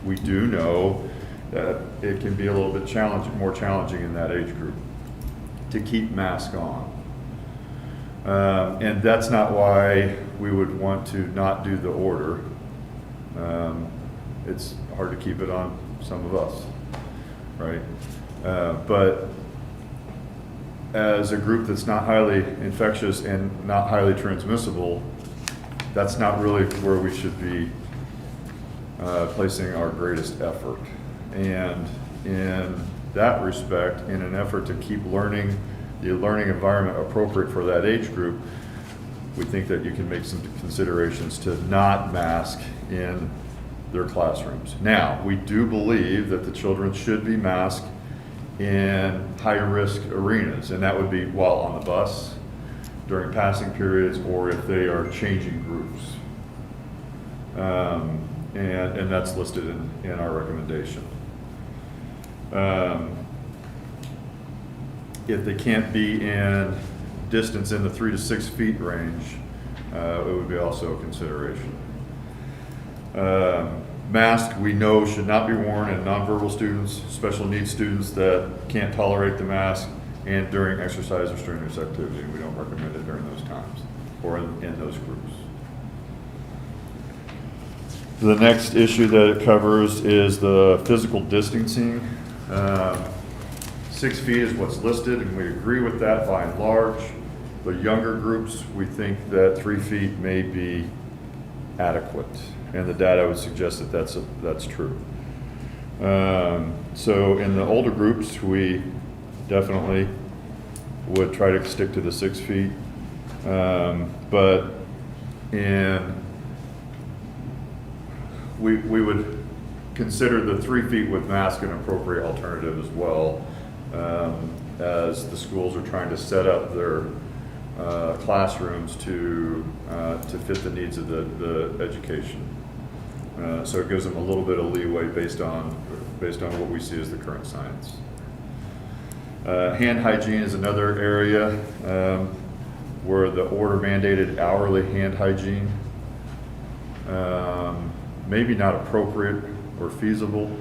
We do know that it can be a little bit more challenging in that age group to keep masks on. And that's not why we would want to not do the order. It's hard to keep it on some of us, right? But as a group that's not highly infectious and not highly transmissible, that's not really where we should be placing our greatest effort. And in that respect, in an effort to keep the learning environment appropriate for that age group, we think that you can make some considerations to not mask in their classrooms. Now, we do believe that the children should be masked in high-risk arenas, and that would be while on the bus, during passing periods, or if they are changing groups. And that's listed in our recommendation. If they can't be in distance in the 3 to 6 feet range, it would be also a consideration. Mask, we know, should not be worn in nonverbal students, special needs students that can't tolerate the mask, and during exercise or strenuous activity. We don't recommend it during those times or in those groups. The next issue that it covers is the physical distancing. 6 feet is what's listed, and we agree with that by and large. The younger groups, we think that 3 feet may be adequate, and the data would suggest that that's true. So in the older groups, we definitely would try to stick to the 6 feet, but we would consider the 3 feet with mask an appropriate alternative as well, as the schools are trying to set up their classrooms to fit the needs of the education. So it gives them a little bit of leeway based on what we see as the current science. Hand hygiene is another area where the order mandated hourly hand hygiene. Maybe not appropriate or feasible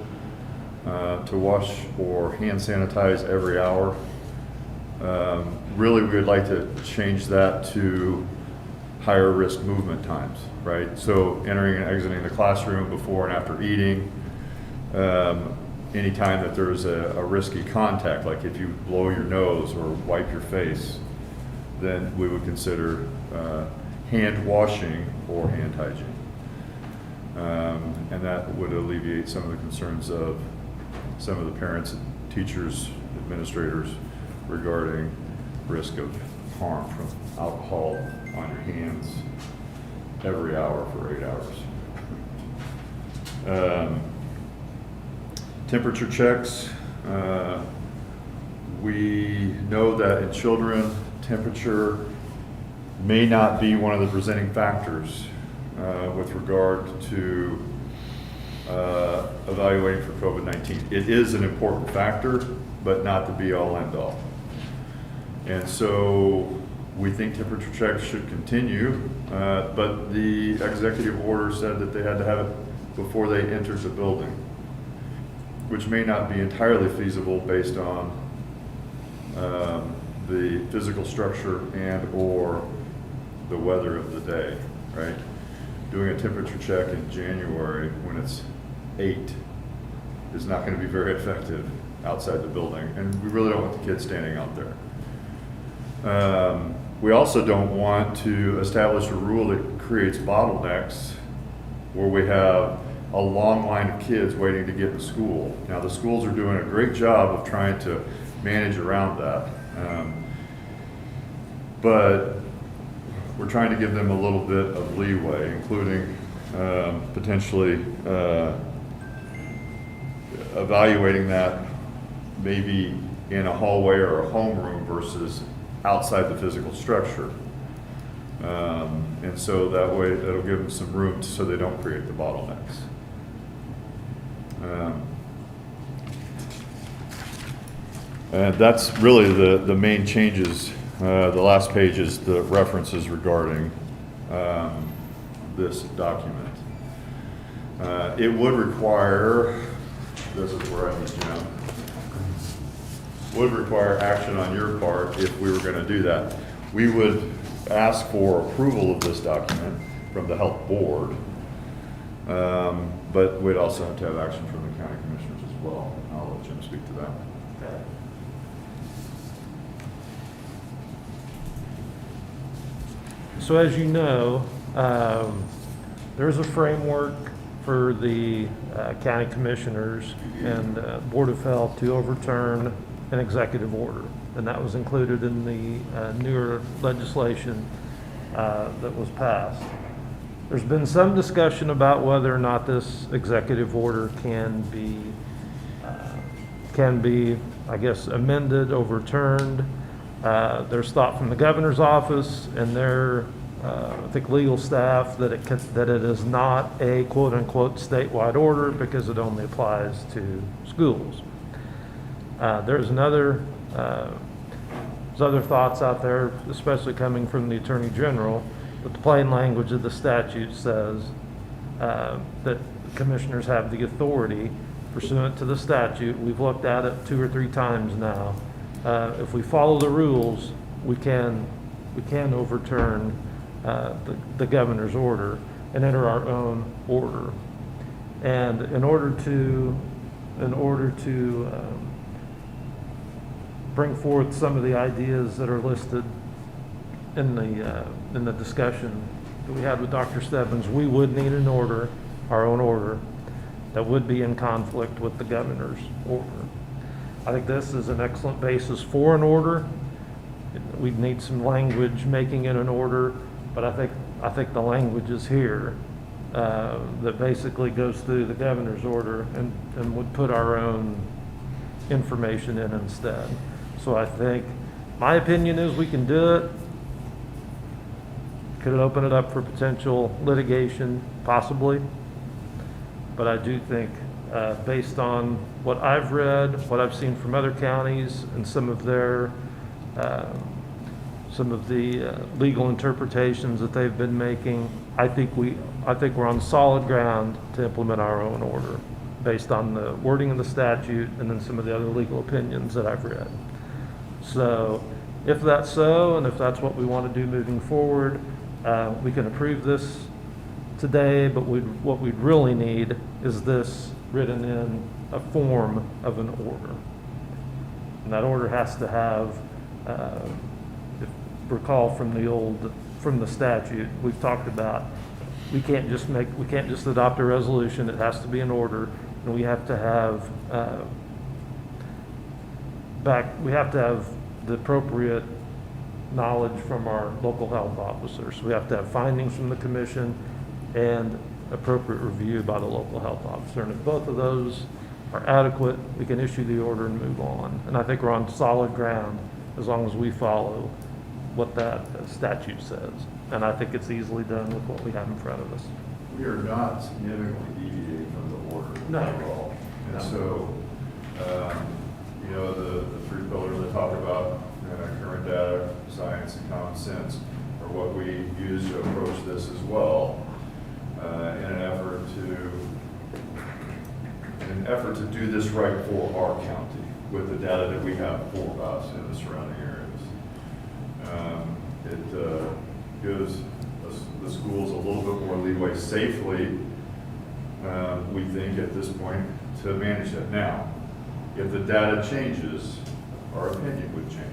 to wash or hand sanitize every hour. Really, we would like to change that to higher risk movement times, right? So entering and exiting the classroom before and after eating, anytime that there's a risky contact, like if you blow your nose or wipe your face, then we would consider hand washing or hand hygiene. And that would alleviate some of the concerns of some of the parents, teachers, administrators regarding risk of harm from alcohol on your hands every hour for 8 hours. Temperature checks. We know that in children, temperature may not be one of the presenting factors with regard to evaluating for COVID-19. It is an important factor, but not the be-all, end-all. And so we think temperature checks should continue, but the executive order said that they had to have it before they entered the building, which may not be entirely feasible based on the physical structure and or the weather of the day, right? Doing a temperature check in January when it's 8 is not going to be very effective outside the building, and we really don't want the kids standing out there. We also don't want to establish a rule that creates bottlenecks where we have a long line of kids waiting to get to school. Now, the schools are doing a great job of trying to manage around that. But we're trying to give them a little bit of leeway, including potentially evaluating that maybe in a hallway or a homeroom versus outside the physical structure. And so that way that'll give them some room so they don't create the bottlenecks. And that's really the main changes. The last page is the references regarding this document. It would require, this is where I need Jim, would require action on your part if we were going to do that. We would ask for approval of this document from the health board, but we'd also have to have action from the county commissioners as well. I'll let Jim speak to that. So as you know, there's a framework for the county commissioners and Board of Health to overturn an executive order. And that was included in the newer legislation that was passed. There's been some discussion about whether or not this executive order can be, I guess, amended, overturned. There's thought from the governor's office and their, I think, legal staff that it is not a quote-unquote statewide order because it only applies to schools. There's other thoughts out there, especially coming from the Attorney General, but the plain language of the statute says that commissioners have the authority pursuant to the statute. We've looked at it 2 or 3 times now. If we follow the rules, we can overturn the governor's order and enter our own order. And in order to bring forth some of the ideas that are listed in the discussion that we had with Dr. Stebbins, we would need an order, our own order, that would be in conflict with the governor's order. I think this is an excellent basis for an order. We'd need some language making it an order, but I think the language is here that basically goes through the governor's order and would put our own information in instead. So I think, my opinion is we can do it. Could it open it up for potential litigation? Possibly. But I do think, based on what I've read, what I've seen from other counties, and some of the legal interpretations that they've been making, I think we're on solid ground to implement our own order based on the wording of the statute and then some of the other legal opinions that I've read. So if that's so, and if that's what we want to do moving forward, We can approve this today, but what we'd really need is this written in a form of an order. And that order has to have, if you recall from the statute, we've talked about, we can't just adopt a resolution, it has to be an order, and we have to have, we have to have the appropriate knowledge from our local health officers. We have to have findings from the commission and appropriate review by the local health officer. And if both of those are adequate, we can issue the order and move on. And I think we're on solid ground as long as we follow what that statute says. And I think it's easily done with what we have in front of us. We are not significantly deviating from the order No. at all. And so, you know, the three pillars I talked about, current data, science, and common sense, are what we use to approach this as well, in an effort to do this right for our county with the data that we have for us in the surrounding areas. It gives the schools a little bit more leeway safely, we think at this point, to manage that. Now, if the data changes, our opinion would change.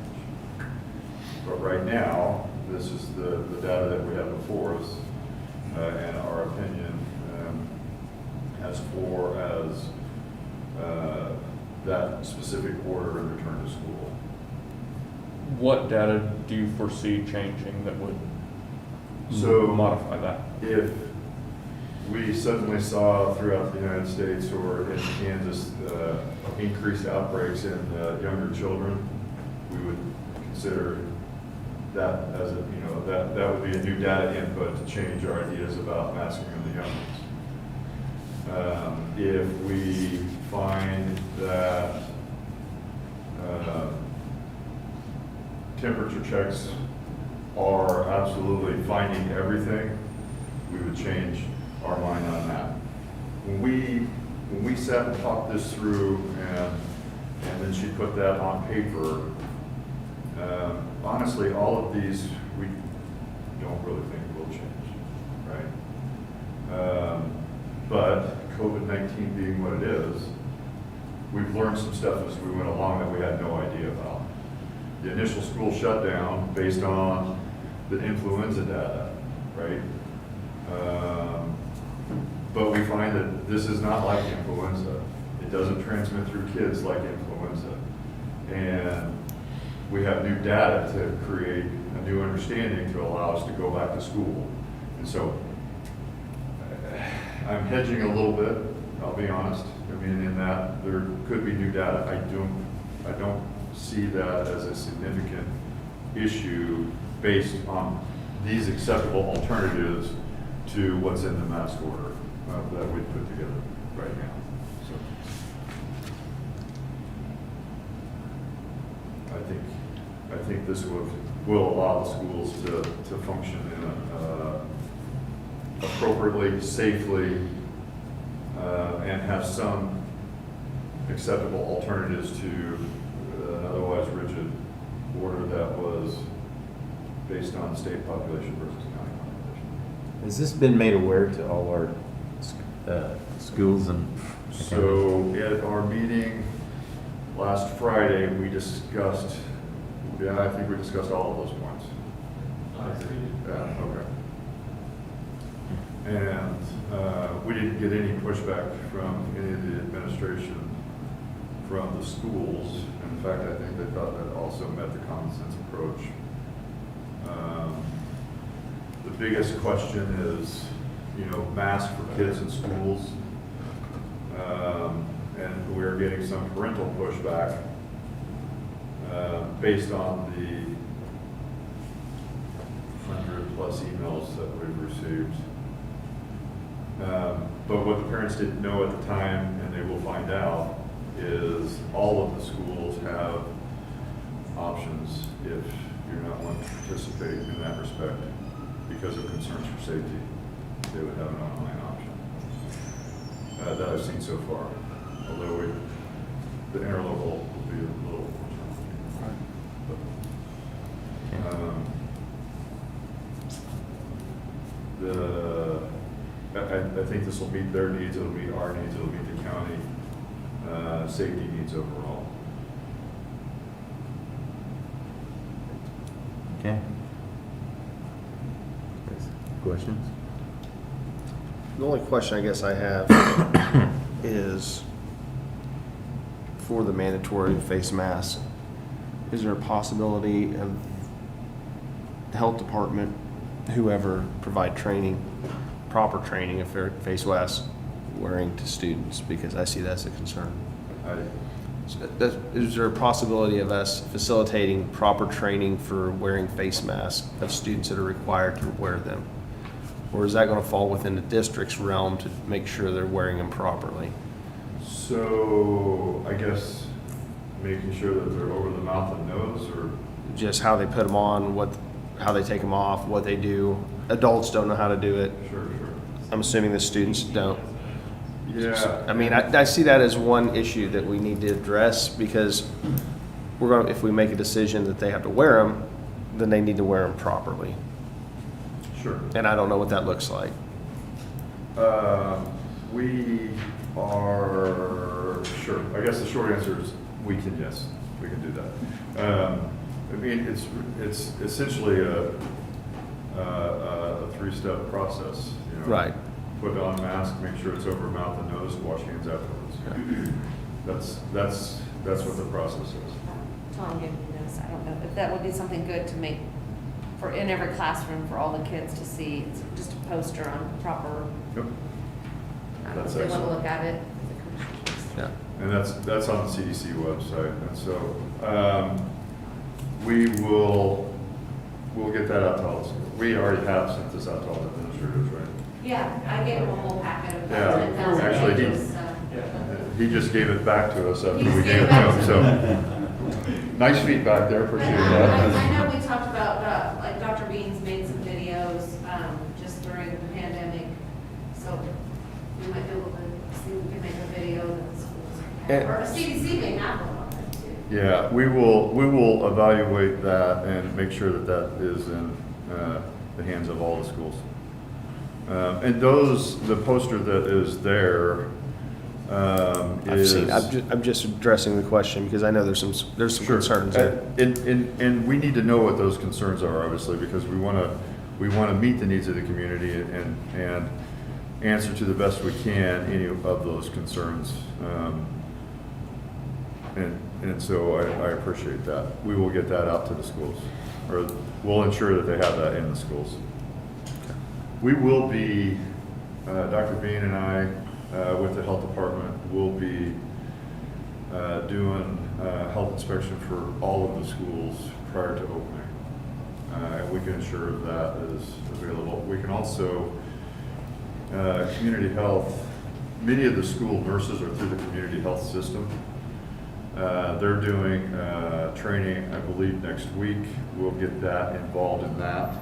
But right now, this is the data that we have before us, and our opinion as far as that specific order and return to school. What data do you foresee changing that would So modify that? if we suddenly saw throughout the United States or in Kansas increased outbreaks in younger children, we would consider that as a, you know, that would be a new data input to change our ideas about masking of the young ones. If we find that temperature checks are absolutely finding everything, we would change our mind on that. When we sat and talked this through and then she put that on paper, honestly, all of these, we don't really think will change, right? But COVID-19 being what it is, we've learned some stuff as we went along that we had no idea about. The initial school shutdown based on the influenza data, right? But we find that this is not like influenza. It doesn't transmit through kids like influenza. And we have new data to create a new understanding to allow us to go back to school. And so I'm hedging a little bit, I'll be honest. I mean, in that there could be new data. I don't see that as a significant issue based on these acceptable alternatives to what's in the mask order that we put together right now. So I think this will allow the schools to function in appropriately, safely, and have some acceptable alternatives to an otherwise rigid order that was based on state population versus county population. Has this been made aware to all our schools and? So at our meeting last Friday, we discussed, I think we discussed all of those points. Yeah, okay. And we didn't get any pushback from any of the administration from the schools. In fact, I think they thought that also met the common sense approach. The biggest question is, masks for kids in schools. And we're getting some parental pushback based on the 100+ emails that we've received. But what the parents didn't know at the time, and they will find out, is all of the schools have options if you're not wanting to participate in that respect because of concerns for safety. They would have an online option that I've seen so far. Although the interlocal will be a little more challenging. think this will meet their needs, it'll meet our needs, it'll meet the county, safety needs overall. Okay. Questions? The only question I guess I have is for the mandatory face mask, is there a possibility of the health department, whoever provide training, proper training of face masks wearing to students? Because I see that as a concern. Is there a possibility of us facilitating proper training for wearing face masks of students that are required to wear them? Or is that going to fall within the district's realm to make sure they're wearing them properly? So I guess making sure that they're over the mouth and nose, or? Just how they put them on, how they take them off, what they do. Adults don't know how to do it. Sure. I'm assuming the students don't. Yeah. I mean, I see that as one issue that we need to address, because if we make a decision that they have to wear them, then they need to wear them properly. Sure. And I don't know what that looks like. We are, sure, I guess the short answer is we can do that. I mean, it's essentially a three-step process, you know. Right. Put on mask, make sure it's over mouth and nose, wash hands afterwards. That's what the process is. Tom gave me this, I don't know, if that would be something good to make for, in every classroom for all the kids to see. It's just a poster on proper, Yep. I don't know if That's they want to excellent. look at it. Yeah. And that's on the CDC website, and so, we'll get that out to all the schools. We already have sent this out to all the administrators, right? Yeah, I gave them a whole packet of Yeah, 10,000 actually, pages, so. He just gave it back to us after He we just gave gave it it to back him, so. Nice feedback there, But, appreciate that. I know we talked about, like, Dr. Beans made some videos, just during the pandemic, so we might be able to see if we can make a video that the schools, And- or CDC may have one on it too. Yeah, we will evaluate that and make sure that that is in the hands of all the schools. And the poster that is there I've is. seen. I'm just addressing the question because I know there's some Sure. concerns there. And we need to know what those concerns are, obviously, because we want to meet the needs of the community and answer to the best we can any of those concerns. And so I appreciate that. We will get that out to the schools, or we'll ensure that they have that in the schools. We will be, Dr. Bean and I, with the health department, will be doing health inspection for all of the schools prior to opening. And we can ensure that is available. We can also, community health, many of the school nurses are through the community health system. They're doing training, I believe, next week. We'll get that involved in that.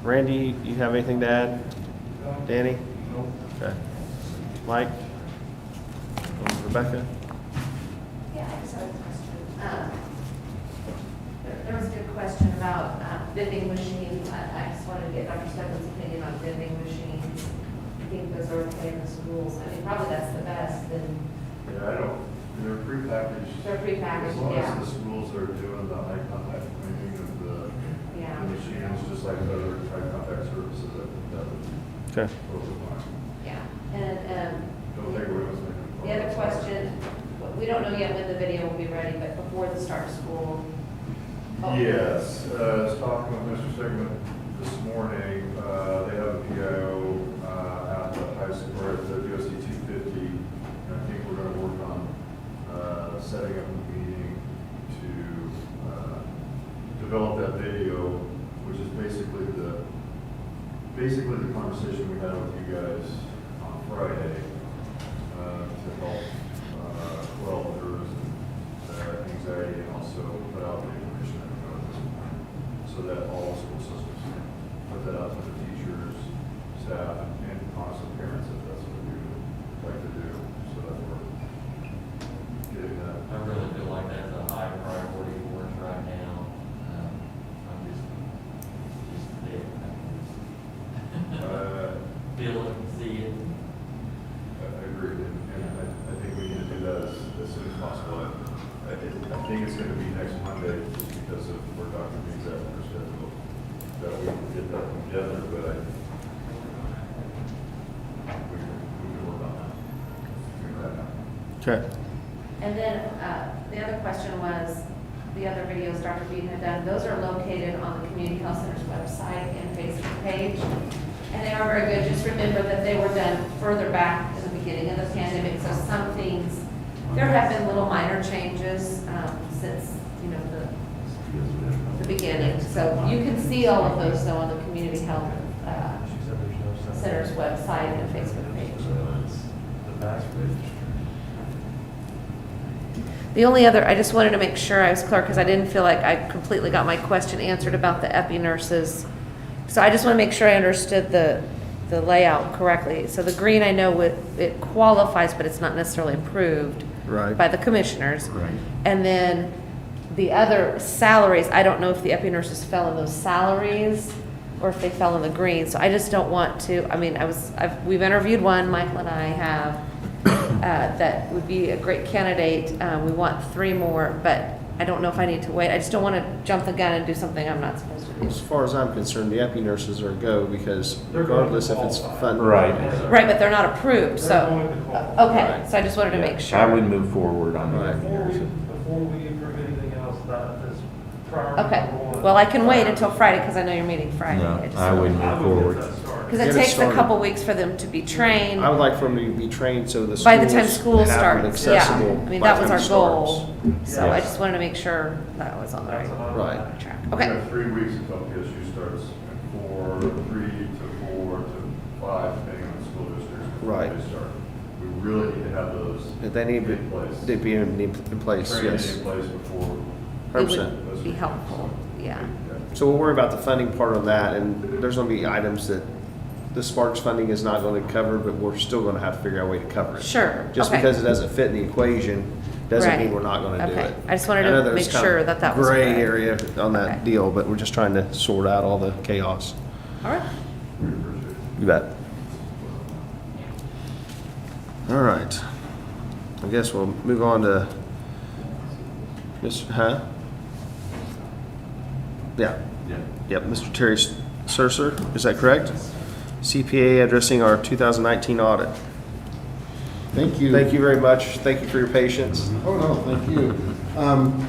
Randy, you have anything to add? Danny? Okay. Mike? Rebecca? Yeah, I just have a question. There was a good question about vending machines. I just wanted to get Dr. Stebbins' opinion on vending machines. I think those are okay in the schools. I mean, probably that's the best, and Yeah, I don't, they're prepackaged. they're prepackaged, As long yeah. as the schools are doing the high contact cleaning of the Yeah. machines, just like other high contact services, that would be Okay. totally fine. Yeah, and Don't take away what's making. the other question, we don't know yet when the video will be ready, but before the start of school. Oh. Yes, I was talking with Mr. Sigmund this morning, they have a PIO at the high school, or at the USD 250, and I think we're gonna work on setting up a meeting to develop that video, which is basically the conversation we had with you guys on Friday, to help quell nerves and anxiety, and also put out the information that we know at this point, so that all school systems can put that out to the teachers, staff, and honestly parents, if that's what we would like to do, so that we're getting that. I really feel like that's a high priority for us right now. I'm just there. Feel it, see it. I agree, and I think we need to do that as soon as possible. I think it's gonna be next Monday, just because of where Dr. B's at in her schedule, that we can get that together, but we can work on that. Figure that out. Okay. And then the other question was, the other videos Dr. Bean had done, those are located on the Community Health Center's website and Facebook page. And they are very good. Just remember that they were done further back in the beginning of the pandemic, so some things, there have been little minor changes since, you know, the beginning. So you can see all of those though on the Community Health Center's website and Facebook page. The only other, I just wanted to make sure I was clear, because I didn't feel like I completely got my question answered about the epi nurses. So I just want to make sure I understood the layout correctly. So the green, I know it qualifies, but it's not necessarily approved Right. by the commissioners. Right. And then the other salaries, I don't know if the epi nurses fell in those salaries or if they fell in the green. So I just don't want to, I mean, we've interviewed one, Michael and I have, that would be a great candidate. We want 3 more, but I don't know if I need to wait. I just don't want to jump the gun and do something I'm not supposed to do. As far as I'm concerned, the epi nurses are a go, because regardless if it's funded. Right. Right, but they're not approved, so, okay, Right. so I just wanted to make sure. I would move forward on Right. that. Before we approve anything else, that is priority Okay, number one. well, I can wait until Friday, because I know you're meeting Friday. No, just- I would I move would forward. get that started. Because it Get it takes a started. couple weeks for them to be trained. I would like for them to be trained so the By the time schools school have them starts, yeah. accessible I mean, by that the was time our it starts. goal. So I Yes. just wanted to make sure that was on the That's right another Right. track. We Okay, have 3 weeks until PSU starts, and 3 to 4 to 5, depending on the school districts. before Right. They start. We really need to have those If they need to in place. they be in place, Training yes. in place before. it 100%. would be helpful, yeah. So we'll worry about the funding part of that, and there's gonna be items that the Sparks funding is not gonna cover, but we're still gonna have to figure out a way to cover it. Sure, Just okay. because it doesn't fit in the equation, doesn't Right. mean we're not gonna do Okay. it. I just wanted to know there's make kind of sure that was Gray correct. area on Okay. that deal, but we're just trying to sort out all the chaos. All right. We appreciate it. You bet. All right. I guess we'll move on to Mr. Huh? Yeah. Yep, Mr. Terry Surser, is that correct? CPA addressing our 2019 audit. Thank you. Thank you very much. Thank you for your patience. Oh, no, thank you.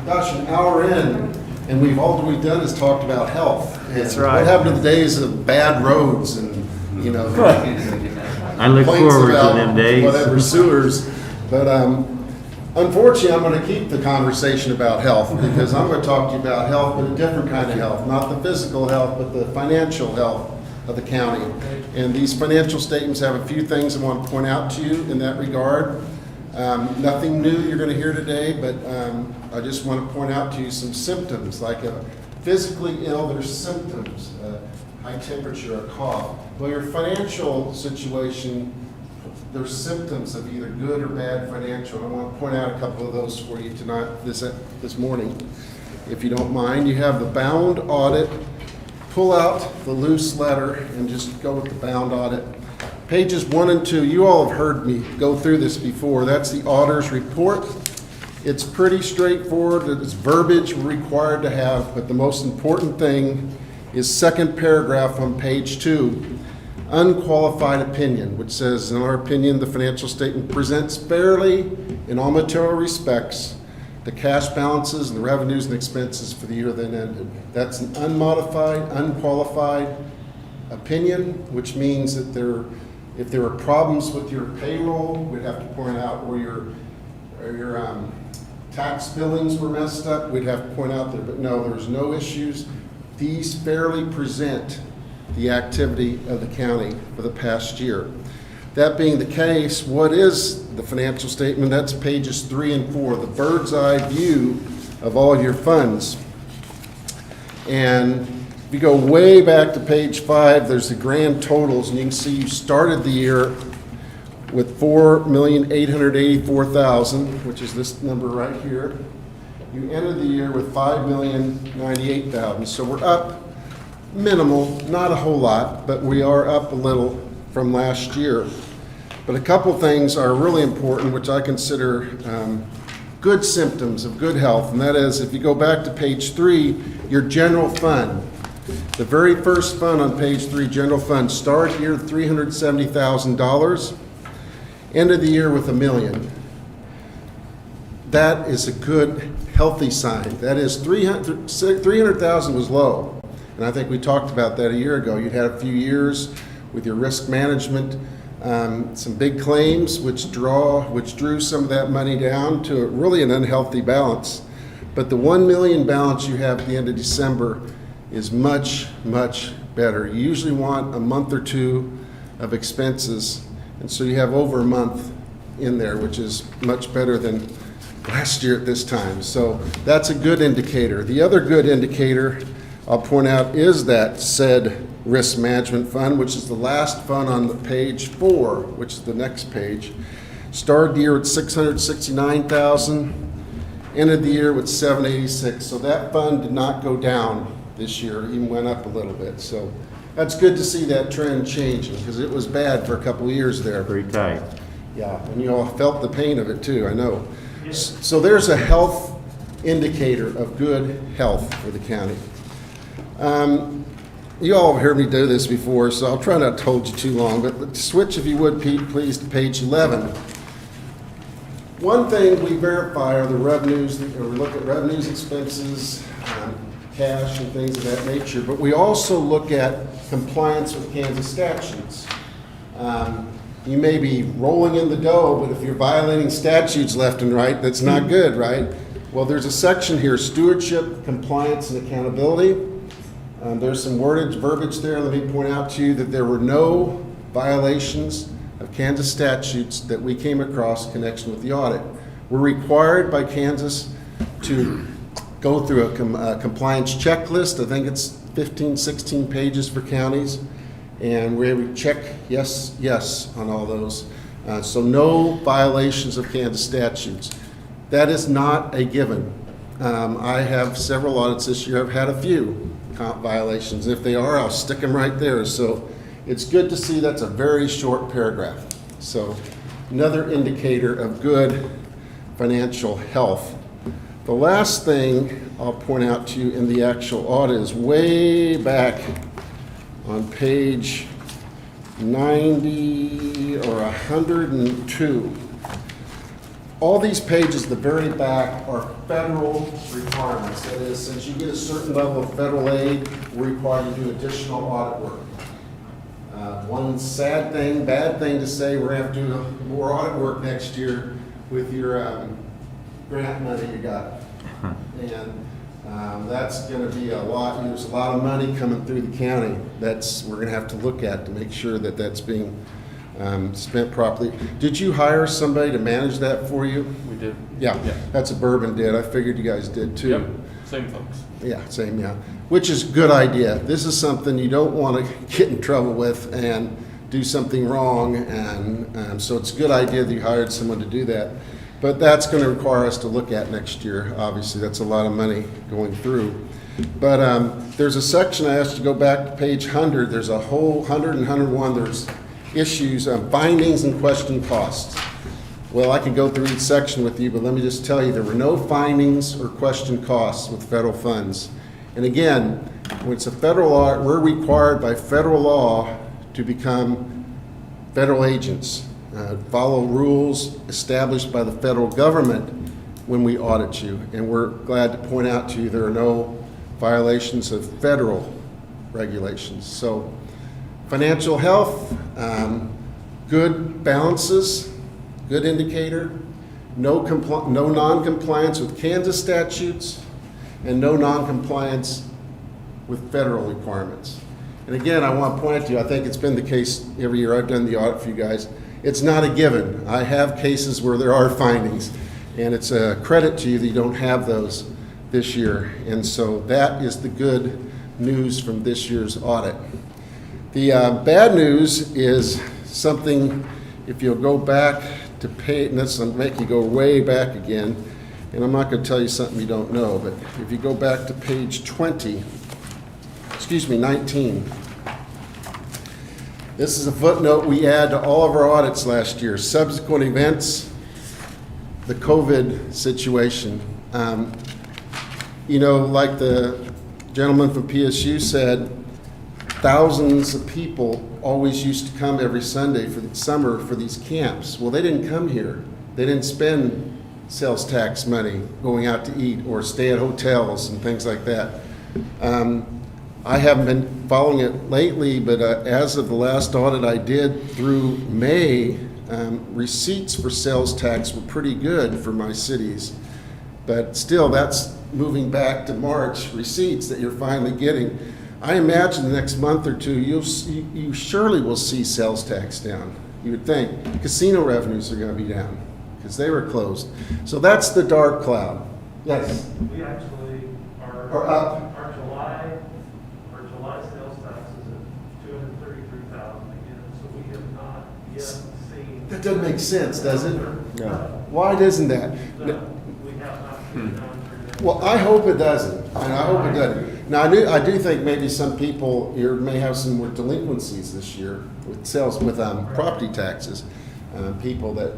Gosh, an hour in, and all we've done is talked about health. That's And right. What happened to the days of bad roads and, you know. I look complaints forward to about them days. Whatever sewers. But unfortunately, I'm going to keep the conversation about health, because I'm going to talk to you about health, but a different kind of health. Not the physical health, but the financial health of the county. And these financial statements have a few things I want to point out to you in that regard. Nothing new you're going to hear today, but I just want to point out to you some symptoms, like physically ill, there's symptoms. high temperature, a cough. Well, your financial situation, there's symptoms of either good or bad financial. And I want to point out a couple of those for you tonight, this morning, if you don't mind. You have the bound audit. Pull out the loose letter and just go with the bound audit. Pages 1 and 2, you all have heard me go through this before. That's the auditor's report. It's pretty straightforward. It's verbiage we're required to have, but the most important thing is second paragraph on page 2, unqualified opinion, which says, in our opinion, the financial statement presents fairly in all material respects the cash balances and the revenues and expenses for the year that ended. That's an unmodified, unqualified opinion, which means that if there are problems with your payroll, we'd have to point out, or your tax billings were messed up, we'd have to point out there, but no, there's no issues. These fairly present the activity of the county for the past year. That being the case, what is the financial statement? That's pages 3 and 4, the bird's eye view of all your funds. And if you go way back to page 5, there's the grand totals, and you can see you started the year with $4,884,000, which is this number right here. You ended the year with $5,098,000. So we're up minimal, not a whole lot, but we are up a little from last year. But a couple things are really important, which I consider good symptoms of good health, and that is, if you go back to page 3, your general fund. The very first fund on page 3, general fund, started the year at $370,000, ended the year with $1 million. That is a good, healthy sign. That is, $300,000 was low, and I think we talked about that a year ago. You'd had a few years with your risk management, some big claims, which drew some of that money down to really an unhealthy balance. But the $1 million balance you have at the end of December is much, much better. You usually want a month or two of expenses, and so you have over a month in there, which is much better than last year at this time. So that's a good indicator. The other good indicator I'll point out is that said risk management fund, which is the last fund on the page 4, which is the next page. Started the year at $669,000, ended the year with $786,000. So that fund did not go down this year, even went up a little bit. So that's good to see that trend changing, because it was bad for a couple of years there. Pretty tight. Yeah, and you all felt the pain of it too, I know. So there's a health indicator of good health for the county. You all have heard me do this before, so I'll try not to hold you too long, but switch, if you would, Pete, please, to page 11. One thing we verify are the revenues, we look at revenues, expenses, cash, and things of that nature, but we also look at compliance with Kansas statutes. You may be rolling in the dough, but if you're violating statutes left and right, that's not good, right? Well, there's a section here, stewardship, compliance, and accountability. There's some verbiage there. Let me point out to you that there were no violations of Kansas statutes that we came across in connection with the audit. We're required by Kansas to go through a compliance checklist. I think it's 15, 16 pages for counties. And we check yes, yes on all those. So no violations of Kansas statutes. That is not a given. I have several audits this year. I've had a few violations. If they are, I'll stick them right there. So it's good to see that's a very short paragraph. So another indicator of good financial health. The last thing I'll point out to you in the actual audit is way back on page 90 or 102. All these pages at the very back are federal requirements. That is, since you get a certain level of federal aid, we're required to do additional audit work. One sad thing, bad thing to say, we're going to have to do more audit work next year with your grant money you got. And that's going to be a lot. There's a lot of money coming through the county. We're going to have to look at to make sure that that's being spent properly. Did you hire somebody to manage that for you? We did. Yeah, that's what Bourbon did. I figured you guys did too. Yep. Same folks. Yeah, same, yeah. Which is a good idea. This is something you don't want to get in trouble with and do something wrong, and so it's a good idea that you hired someone to do that. But that's going to require us to look at next year. Obviously, that's a lot of money going through. But there's a section I asked you to go back to page 100. There's a whole 100 and 101. There's issues, findings and question costs. Well, I could go through each section with you, but let me just tell you, there were no findings or question costs with federal funds. And again, when it's a federal law, we're required by federal law to become federal agents, follow rules established by the federal government when we audit you. And we're glad to point out to you there are no violations of federal regulations. So financial health, good balances, good indicator, no non-compliance with Kansas statutes, and no non-compliance with federal requirements. And again, I want to point out to you, I think it's been the case every year I've done the audit for you guys. It's not a given. I have cases where there are findings, and it's a credit to you that you don't have those this year. And so that is the good news from this year's audit. The bad news is something, if you'll go back to page, and this will make you go way back again, and I'm not going to tell you something you don't know, but if you go back to page 19. This is a footnote we add to all of our audits last year. Subsequent events, the COVID situation. Like the gentleman from PSU said, thousands of people always used to come every Sunday for the summer for these camps. Well, they didn't come here. They didn't spend sales tax money going out to eat or stay at hotels and things like that. I haven't been following it lately, but as of the last audit I did through May, receipts for sales tax were pretty good for my cities. But still, that's moving back to March receipts that you're finally getting. I imagine the next month or two, you surely will see sales tax down. You would think. Casino revenues are going to be down because they were closed. So that's the dark cloud. Yes? We actually Are up. Our July sales tax is at 233,000 again, so we have not yet seen. That doesn't make sense, does it? No. Why doesn't that? We have not seen that. Well, I hope it doesn't, and I hope it doesn't. Now, I do think maybe some people here may have some more delinquencies this year with sales, with property taxes. People that,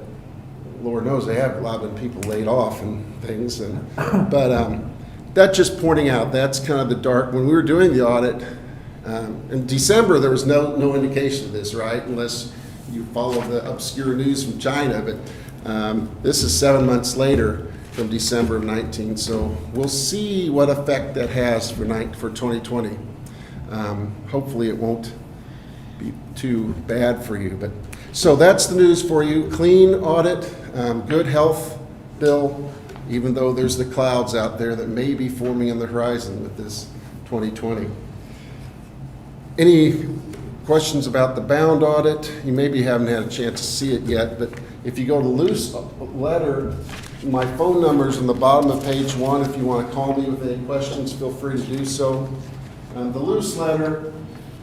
Lord knows, they have a lot of people laid off and things, but that's just pointing out, that's kind of the dark, when we were doing the audit, in December, there was no indication of this, right? Unless you follow the obscure news from China, but this is 7 months later from December of 19, so we'll see what effect that has for 2020. Hopefully it won't be too bad for you, but so that's the news for you. Clean audit, good health bill, even though there's the clouds out there that may be forming on the horizon with this 2020. Any questions about the bound audit? You maybe haven't had a chance to see it yet, but if you go to loose letter, my phone number's on the bottom of page 1. If you want to call me with any questions, feel free to do so. The loose letter,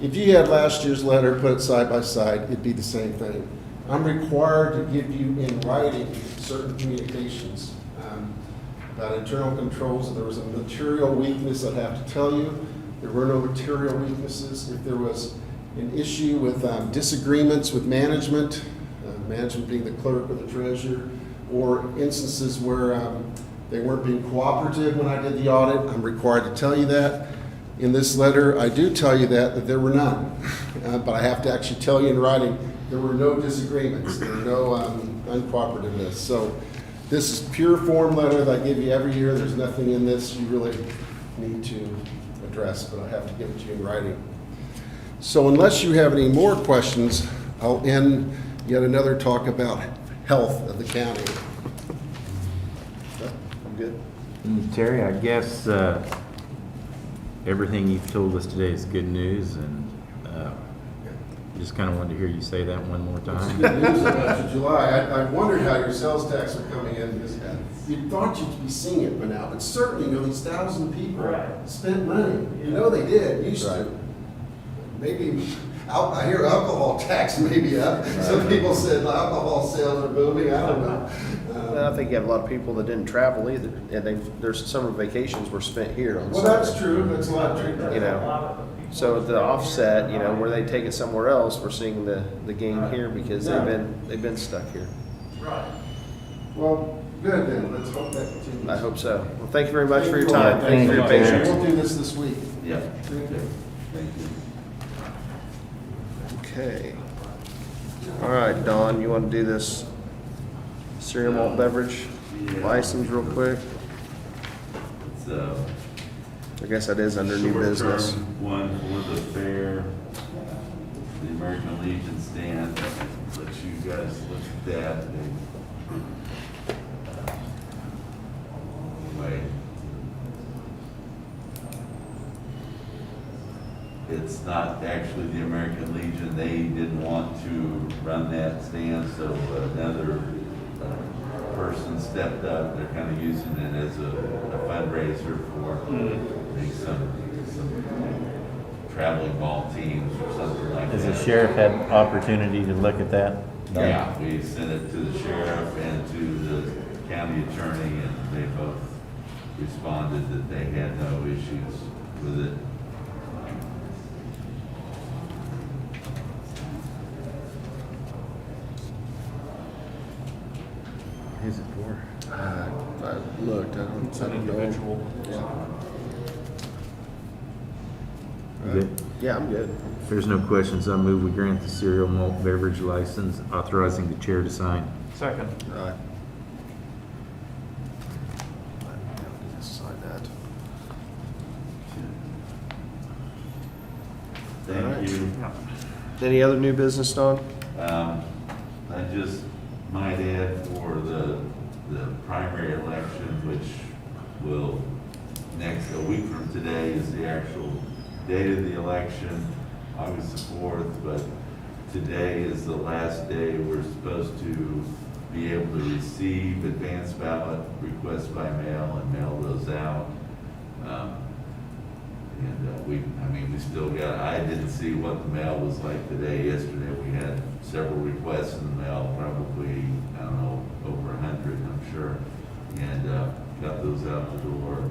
if you had last year's letter, put it side by side, it'd be the same thing. I'm required to give you in writing certain communications about internal controls. If there was a material weakness, I'd have to tell you. There were no material weaknesses. If there was an issue with disagreements with management, management being the clerk or the treasurer, or instances where they weren't being cooperative when I did the audit, I'm required to tell you that. In this letter, I do tell you that there were none, but I have to actually tell you in writing, there were no disagreements, there were no uncooperativeness. So this is pure form letter that I give you every year. There's nothing in this you really need to address, but I have to give it to you in writing. So unless you have any more questions, I'll end yet another talk about health of the county. I'm good. Terry, I guess everything you've told us today is good news, and Just kind of wanted to hear you say that one more It's time. good news after July. I wondered how your sales tax are coming in, because you thought you'd be seeing it by now, but certainly, these 1,000 people spent money. They did, used Right. to. Maybe, I hear alcohol tax may be up. Some people said alcohol sales are booming, I don't know. Well, I think you have a lot of people that didn't travel either, and their summer vacations were spent here on Well, summer. that's true, that's a lot true. So the offset, where they take it somewhere else, we're seeing the gain here because they've been stuck here. Well, good then, let's hope that continues. I hope so. Well, thank you very much for your time. Thank you for your Thank you. patience. We'll do this week. Yeah. Thank you. Thank you. Okay. All right, Don, you want to do this cereal malt beverage license real quick? It's I guess that is under new business. short-term one for the fair, the American Legion stand. Let you guys look at that. Anyway. It's not actually the American Legion. They didn't want to run that stand, so another person stepped up. They're kind of using it as a fundraiser for maybe some traveling ball teams or something like Has that. the sheriff had opportunity to look at that? Yeah, we sent it to the sheriff and to the county attorney, and they both responded that they had no issues with it. Who's it for? I looked, I don't know. Individual. Good. Yeah, I'm good. If there's no questions, I move we grant the cereal malt beverage license, authorizing the chair to sign. Second. All right. Sign that. Thank you. Any other new business, Don? I just might add for the primary election, which will, a week from today is the actual date of the election, August the 4th, but today is the last day we're supposed to be able to receive advance ballot requests by mail and mail those out. We still got, I didn't see what the mail was like today. Yesterday, we had several requests in the mail, probably, I don't know, over 100, I'm sure, and got those out the door.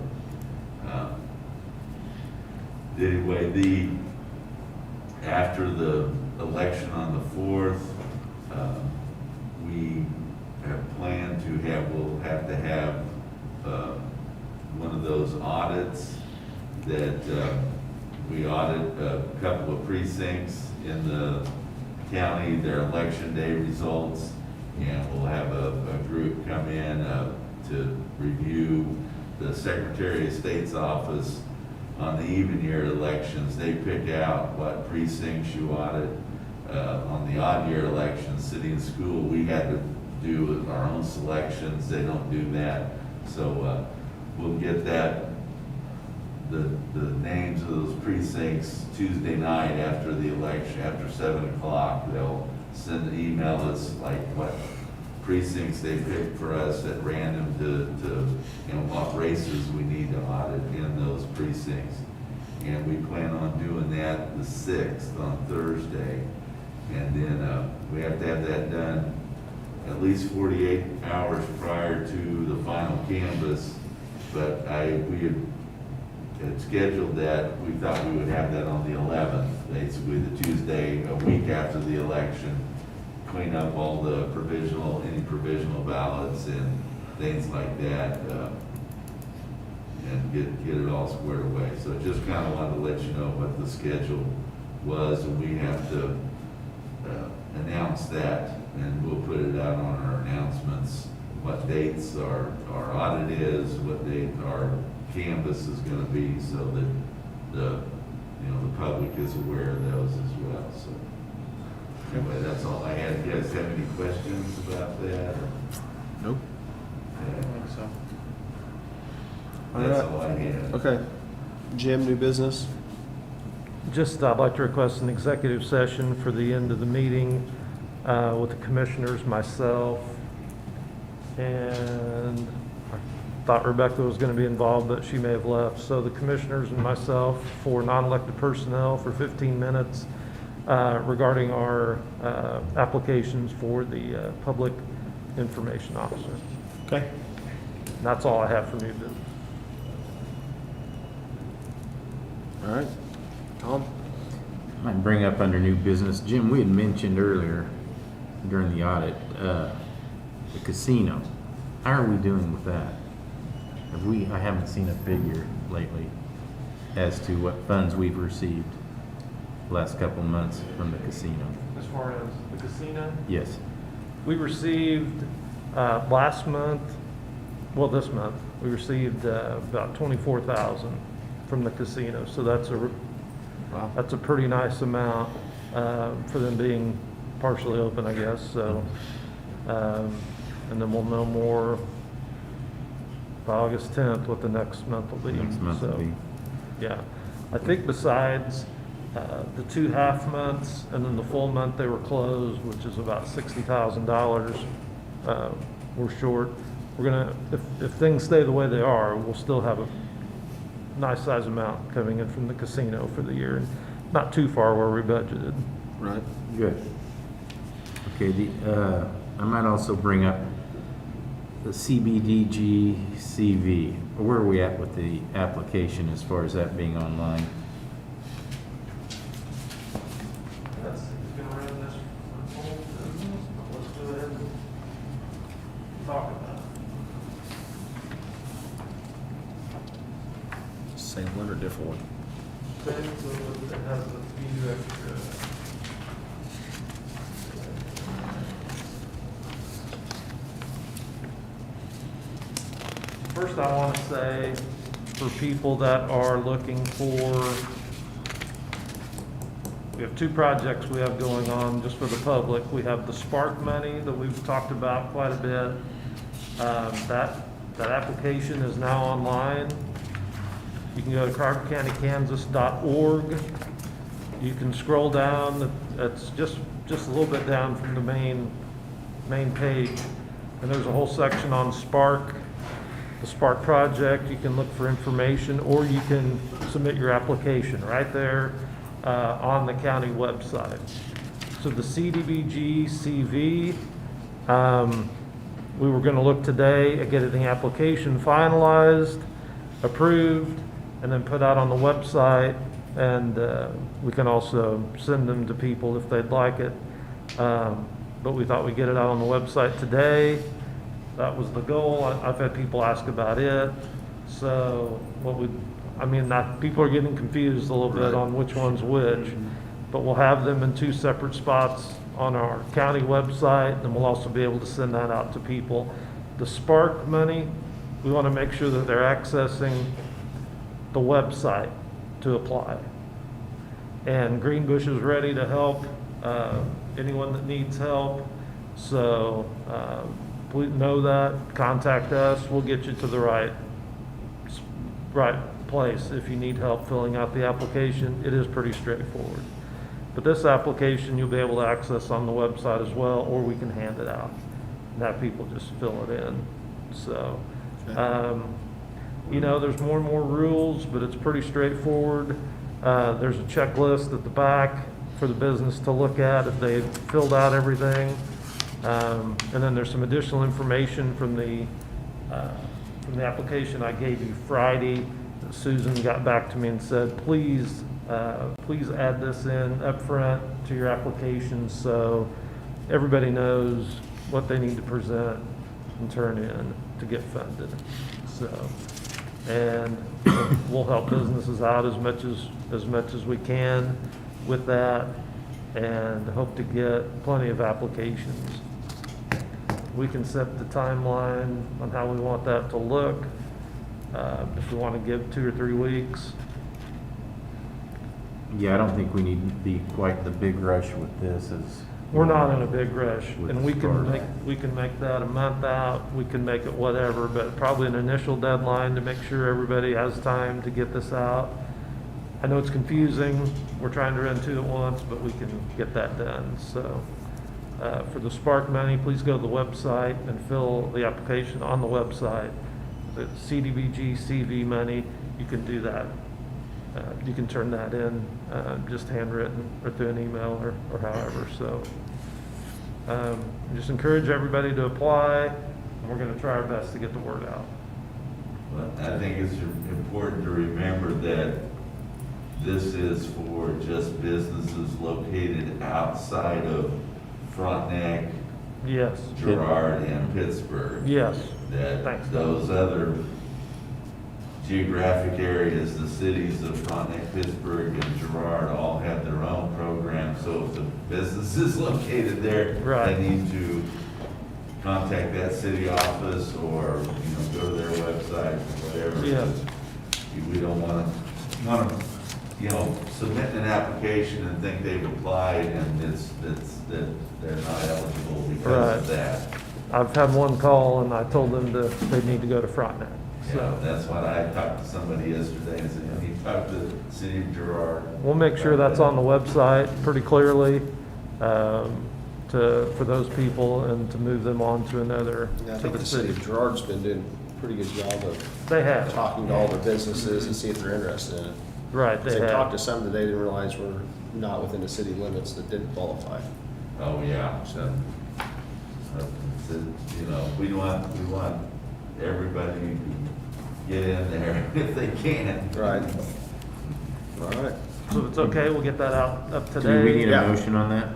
Anyway, after the election on the 4th, we have planned we'll have to have one of those audits that we audit a couple of precincts in the county, their election day results, and we'll have a group come in to review the Secretary of State's office on the even year elections. They pick out what precincts you audit. On the odd year elections, city and school, we had to do our own selections. They don't do that. So we'll get the names of those precincts Tuesday night after the election, after 7 o'clock. They'll email us like what precincts they picked for us at random to what races we need to audit in those precincts. And we plan on doing that the 6th on Thursday. And then we have to have that done at least 48 hours prior to the final canvass. But we had scheduled that, we thought we would have that on the 11th, basically the Tuesday, a week after the election, clean up all the any provisional ballots and things like that, and get it all squared away. So just kind of wanted to let you know what the schedule was, and we have to announce that, and we'll put it out on our announcements, what dates our audit is, what date our canvas is going to be, so that the public is aware of those as well. So anyway, that's all I had. Do you guys have any questions about that? Nope. I don't think so. That's All all I had. Okay. Jim, new business? Just, I'd like to request an executive session for the end of the meeting with the commissioners, myself, and I thought Rebecca was going to be involved, but she may have left. So the commissioners and myself for non-elected personnel for 15 minutes regarding our applications for the public information officer. Okay. And that's all I have for new business. All right. Tom? Might bring up under new business, Jim, we had mentioned earlier during the audit, the casino. How are we doing with that? I haven't seen a figure lately as to what funds we've received last couple of months from the casino. As far as the casino? Yes. We received last month, well, this month, we received about 24,000 from the casino. So that's a pretty nice amount for them being partially open, I guess. So, and then we'll know more by August 10th what the next month will be. Next month will So, be. yeah, I think besides the 2 half months and then the full month they were closed, which is about $60,000, we're short. We're gonna, if things stay the way they are, we'll still have a nice size amount coming in from the casino for the year, and not too far where we budgeted. Right. Good. Okay, I might also bring up the CBDG CV. Where are we at with the application as far as that being online? That's gonna run this for full business, but let's go ahead and talk about it. Same one or different one? So it has a few extra. First, I want to say, for people that are looking for, we have 2 projects we have going on just for the public. We have the Spark money that we've talked about quite a bit. That application is now online. You can go to CarterCountyKansas.org. You can scroll down. It's just a little bit down from the main page, and there's a whole section on Spark. The Spark project, you can look for information, or you can submit your application right there on the county website. So the CDBG CV, we were going to look today at getting the application finalized, approved, and then put out on the website, and we can also send them to people if they'd like it. But we thought we'd get it out on the website today. That was the goal. I've had people ask about it. So people are getting confused a little bit on which one's which, but we'll have them in 2 separate spots on our county website, and we'll also be able to send that out to people. The Spark money, we want to make sure that they're accessing the website to apply. And Greenbush is ready to help anyone that needs help. So, please know that, contact us, we'll get you to the right place if you need help filling out the application. It is pretty straightforward. But this application you'll be able to access on the website as well, or we can hand it out and have people just fill it in. So, there's more and more rules, but it's pretty straightforward. There's a checklist at the back for the business to look at if they've filled out everything. And then there's some additional information from the application I gave you Friday. Susan got back to me and said, please add this in up front to your application so everybody knows what they need to present and turn in to get funded. So, and we'll help businesses out as much as we can with that, and hope to get plenty of applications. We can set the timeline on how we want that to look. If we want to give 2 or 3 weeks. Yeah, I don't think we need to be quite the big rush with this as. We're not in a big rush, With and the start. we can make that a month out, we can make it whatever, but probably an initial deadline to make sure everybody has time to get this out. I know it's confusing, we're trying to run two at once, but we can get that done, so. For the Spark money, please go to the website and fill the application on the website. The CDBG CV money, you can do that. You can turn that in, just handwritten or through an email or however, so. Just encourage everybody to apply, and we're gonna try our best to get the word out. But I think it's important to remember that this is for just businesses located outside of Frontenac, Yes, Girard, and Pittsburgh. yes, That Thanks. those other geographic areas, the cities of Frontenac, Pittsburgh, and Girard all have their own program. So if the business is located there, Right. they need to contact that city office or, go to their website or whatever. Yes. We don't want to, submit an application and think they've applied and that they're not eligible because of Right. that. I've had one call and I told them they need to go to Frontenac, Yeah, so. that's what I talked to somebody yesterday and said, he talked to the city of Girard. We'll make sure that's on the website pretty clearly, for those people and to move them on to another, Yeah, I to think the the city city. of Gerard's been doing a pretty good job of They have, talking to all the businesses and see if they're interested in it. right, they They talked to have. some that they didn't realize were not within the city limits that didn't qualify. Oh, yeah. So, We want everybody to get in there if they can. right. All right. So if it's okay, we'll get that out up Do we need today. a Yeah. motion on that?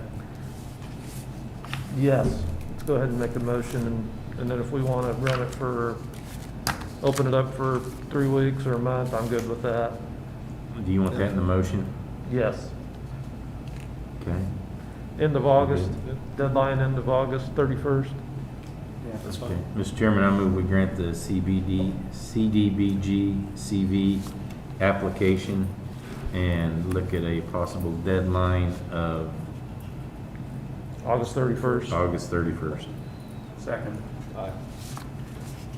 Yes, let's go ahead and make a motion and then if we want to run it open it up for 3 weeks or a month, I'm good with that. Do you want that in the motion? Yes. Okay. End of August, deadline end of August 31st. Yeah, that's Okay. fine. Mr. Chairman, I move we grant the CDBG CV application and look at a possible deadline of August 31st. August 31st. Second. Aye.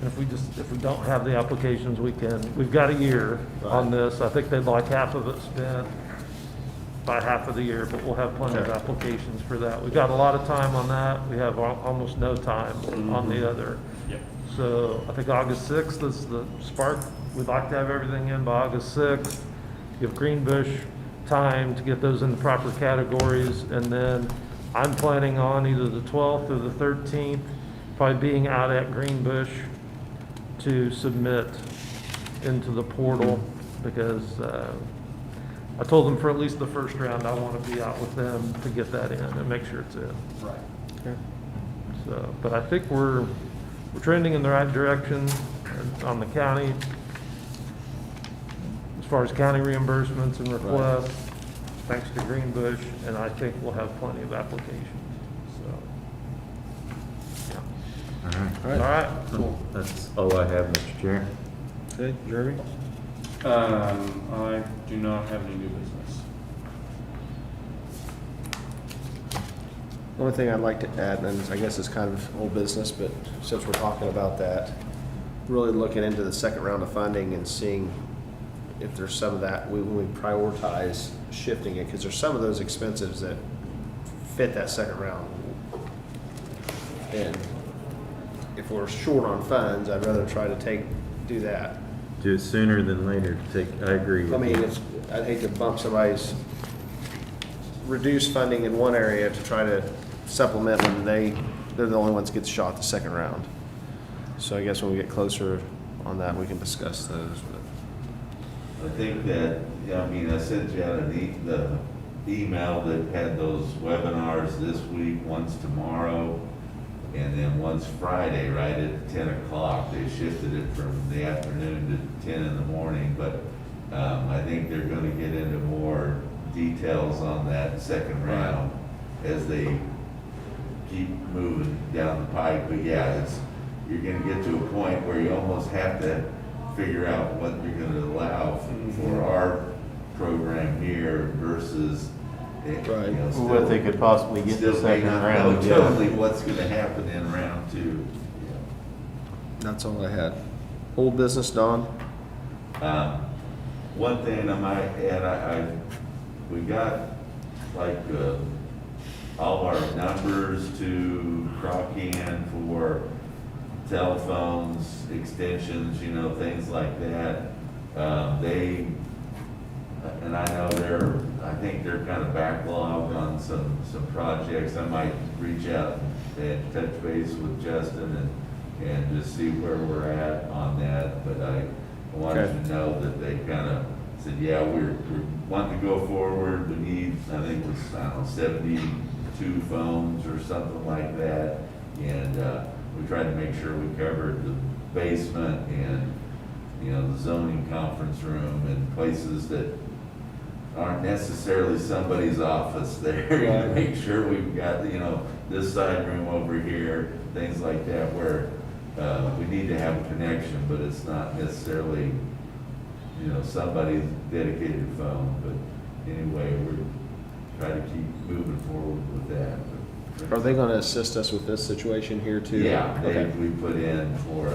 And if we don't have the applications, we've got a year on Right. this. I think they'd like half of it spent by half of the year, but we'll have plenty of Okay. applications for that. We've got a lot of time on that. We have almost no time on the other. Yep. So I think August 6th is the Spark. We'd like to have everything in by August 6th. Give Greenbush time to get those in the proper categories. And then I'm planning on either the 12th or the 13th, probably being out at Greenbush to submit into the portal because I told them for at least the first round, I want to be out with them to get that in and make sure it's in. Right. So, but I think we're trending in the right direction on the county. As far as county reimbursements and requests, thanks to Greenbush, and I think we'll have plenty of applications, so. All right. Yeah. All right, Cool. That's all I have, Mr. Chair. Okay, Jeremy? I do not have any new business. The only thing I'd like to add, and I guess it's kind of old business, but since we're talking about that, really looking into the second round of funding and seeing if there's some of that, when we prioritize shifting it, because there's some of those expenses that fit that second round. And if we're short on funds, I'd rather try to do that. Do it sooner than later. I agree I with mean, you. I'd hate to bump somebody's reduced funding in one area to try to supplement when they're the only ones that get shot the second round. So I guess when we get closer on that, we can discuss those. I think that, I sent you out the email that had those webinars this week, one's tomorrow, and then one's Friday, right at 10 o'clock. They shifted it from the afternoon to 10 in the morning, but I think they're gonna get into more details on that second round as they keep moving down the pike. But yeah, you're gonna get to a point where you almost have to figure out what you're gonna allow for our program here versus, Right. What they could possibly get the still may second not round. know yeah. totally what's gonna happen in round two. That's all I had. Old business, Don? one thing I might add, we got like, all our numbers to Crocan for telephones, extensions, you know, things like that. And I know I think they're kind of backlogged on some projects. I might reach out and touch base with Justin and just see where we're at on that. But I wanted Okay. to know that they kind of said, yeah, we're wanting to go forward. We need, I think it was, I don't know, 72 phones or something like that. And we tried to make sure we covered the basement and, you know, the zoning conference room and places that aren't necessarily somebody's office there. To make sure we've got, you know, this side room over here, things like that, where we need to have a connection, but it's not necessarily, you know, somebody's dedicated phone. But anyway, we're trying to keep moving forward with that. Are they gonna assist us with this situation here too? Yeah, Okay. we put in for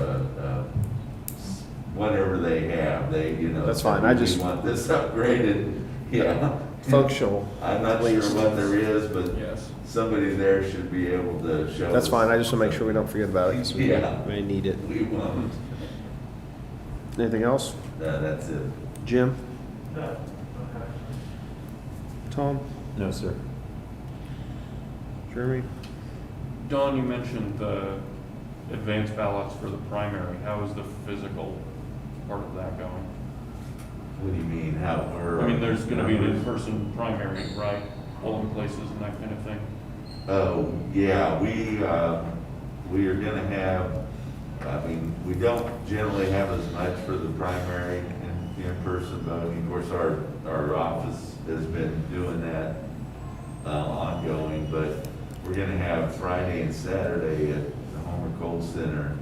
whatever they have, you know. That's fine. I just- We want this upgraded, yeah. Functional. I'm not sure Please. what there is, but Yes. somebody there should be able to show us. That's fine, I just wanna make sure we don't forget about it, 'cause we Yeah. may need it. We want, Anything else? that's it. Jim? Tom? No, sir. Jeremy? Don, you mentioned the advanced ballots for the primary. How is the physical part of that going? What do you mean, how, or? I mean, there's gonna be an in-person primary, right? Polling places and that kind of thing. Oh, yeah, we are gonna have, I mean, we don't generally have as much for the primary in-person voting. Of course, our office has been doing that ongoing, but we're gonna have Friday and Saturday at the Homer Cold Center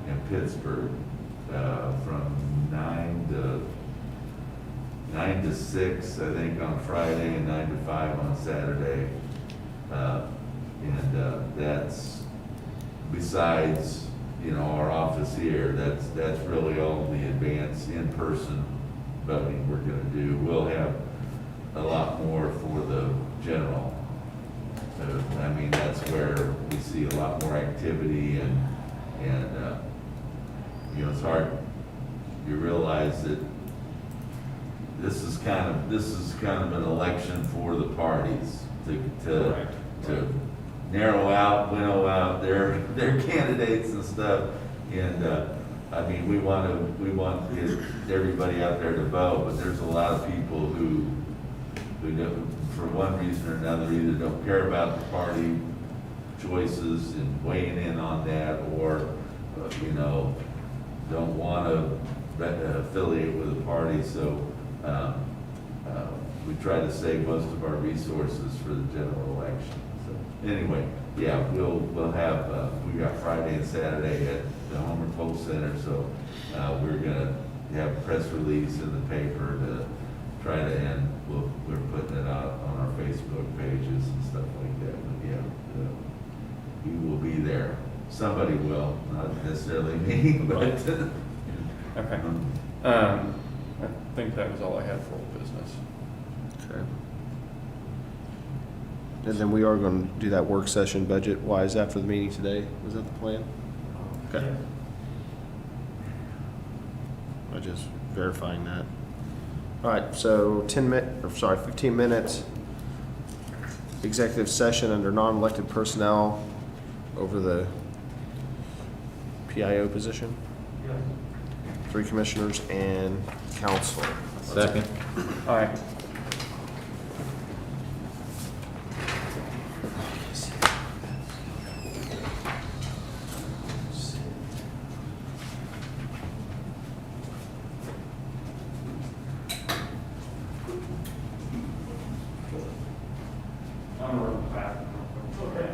in Pittsburgh, from 9 to 6, I think, on Friday, and 9 to 5 on Saturday. That's besides, you know, our office here, that's really all the advanced in-person voting we're gonna do. We'll have a lot more for the general. I mean, that's where we see a lot more activity and you know, it's hard, you realize that this is kind of an election for the parties to narrow out, winnow out their candidates and stuff. And, I mean, we want to get everybody out there to vote, but there's a lot of people who don't, for one reason or another, either don't care about the party choices and weighing in on that, or, you know, don't want to affiliate with a party. So, we try to save most of our resources for the general election. So anyway, yeah, we'll have, we got Friday and Saturday at the Homer Cold Center, so we're gonna have a press release in the paper to try to end, we're putting it out on our Facebook pages and stuff like that. But yeah, we will be there. Somebody will, not necessarily me, but. Okay. I think that was all I had for old business. Okay. And then we are gonna do that work session budget-wise after the meeting today. Was that the plan? Okay. I just verifying that. All right, so 15 minutes executive session under non-elected personnel over the PIO position. 3 commissioners and council. Second. All right. I'm gonna run back. Okay.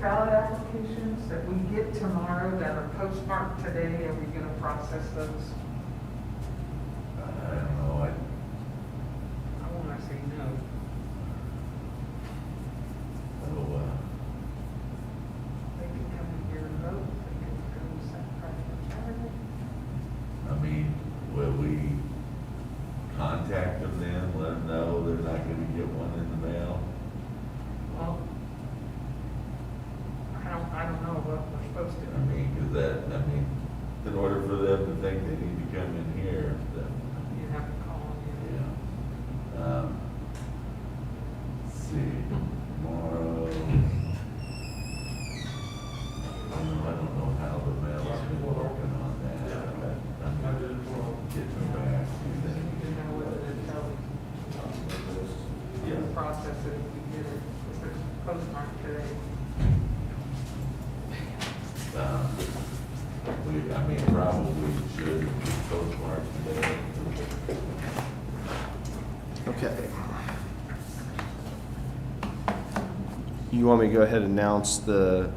ballot applications that we get tomorrow that are postmarked today, are we gonna process those? I don't know, I wanna say no. They can come in here and vote, they can go set Friday. I mean, will we contact them then, let them know they're not gonna get one in the mail? Well, I don't know what we're supposed to I do. mean, cause that, I mean, in order for them to think they need to come in here, then, You have to call them. yeah. Let's see, tomorrow. I don't know how the mail's been working on that. I mean, getting them back. You know whether to tell Yeah. the process it if we get it, if it's postmarked today. I mean, probably should postmark today. Okay. You want me to go ahead and announce are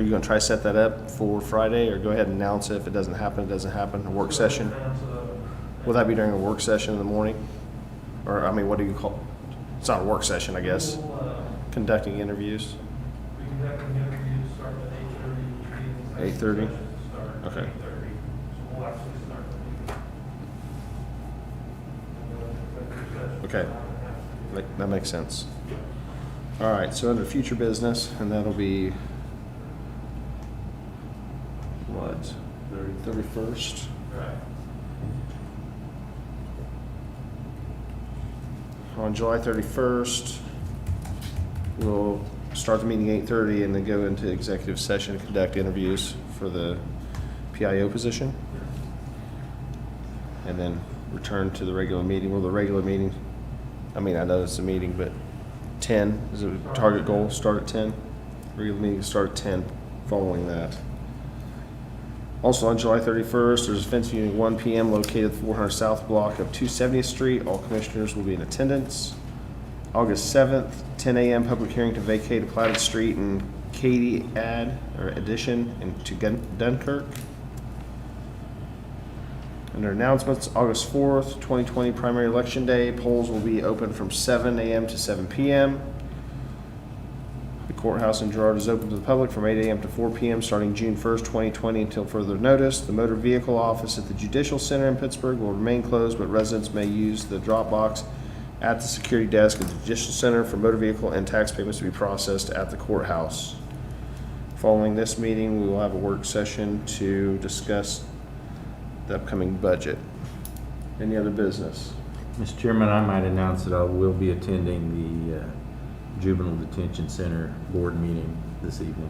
you gonna try to set that up for Friday, or go ahead and announce it? If it doesn't happen, it doesn't happen, a work session? Will that be during a work session in the morning? Or, I mean, what do you call, it's not a work session, I guess, conducting interviews? We can have an interview start at 8:30. 8:30? Start Okay. at 8:30. So we'll actually start the meeting. Okay. That makes sense. All right, so under future business, and that'll be, what, 31st? Right. On July 31st, we'll start the meeting 8:30 and then go into executive session to conduct interviews for the PIO position. And then return to the regular meeting. Will the regular meeting, I mean, I know it's a meeting, but 10 is a target goal, start at 10. Regular meeting start at 10 following that. Also on July 31st, there's a fence viewing at 1 p.m. located at the 400 South block of 270th Street. All commissioners will be in attendance. August 7th, 10 a.m. public hearing to vacate a platted street in Katy addition into Dunkirk. Under announcements, August 4th, 2020 primary election day. Polls will be open from 7 a.m. to 7 p.m. The courthouse in Girard is open to the public from 8 a.m. to 4 p.m. starting June 1st, 2020 until further notice. The motor vehicle office at the Judicial Center in Pittsburgh will remain closed, but residents may use the drop box at the security desk at the Judicial Center for motor vehicle and tax payments to be processed at the courthouse. Following this meeting, we will have a work session to discuss the upcoming budget. Any other business? Mr. Chairman, I might announce that I will be attending the Juvenile Detention Center board meeting this evening.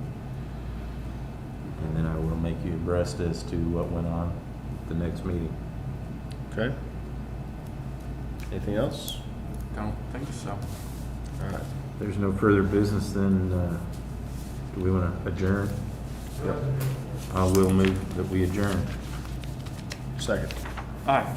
And then I will make you abreast as to what went on at the next meeting. Okay. Anything else? Don't think so. All right. If there's no further business, then do we want to adjourn? Yep. I will move that we adjourn. Second. Aye.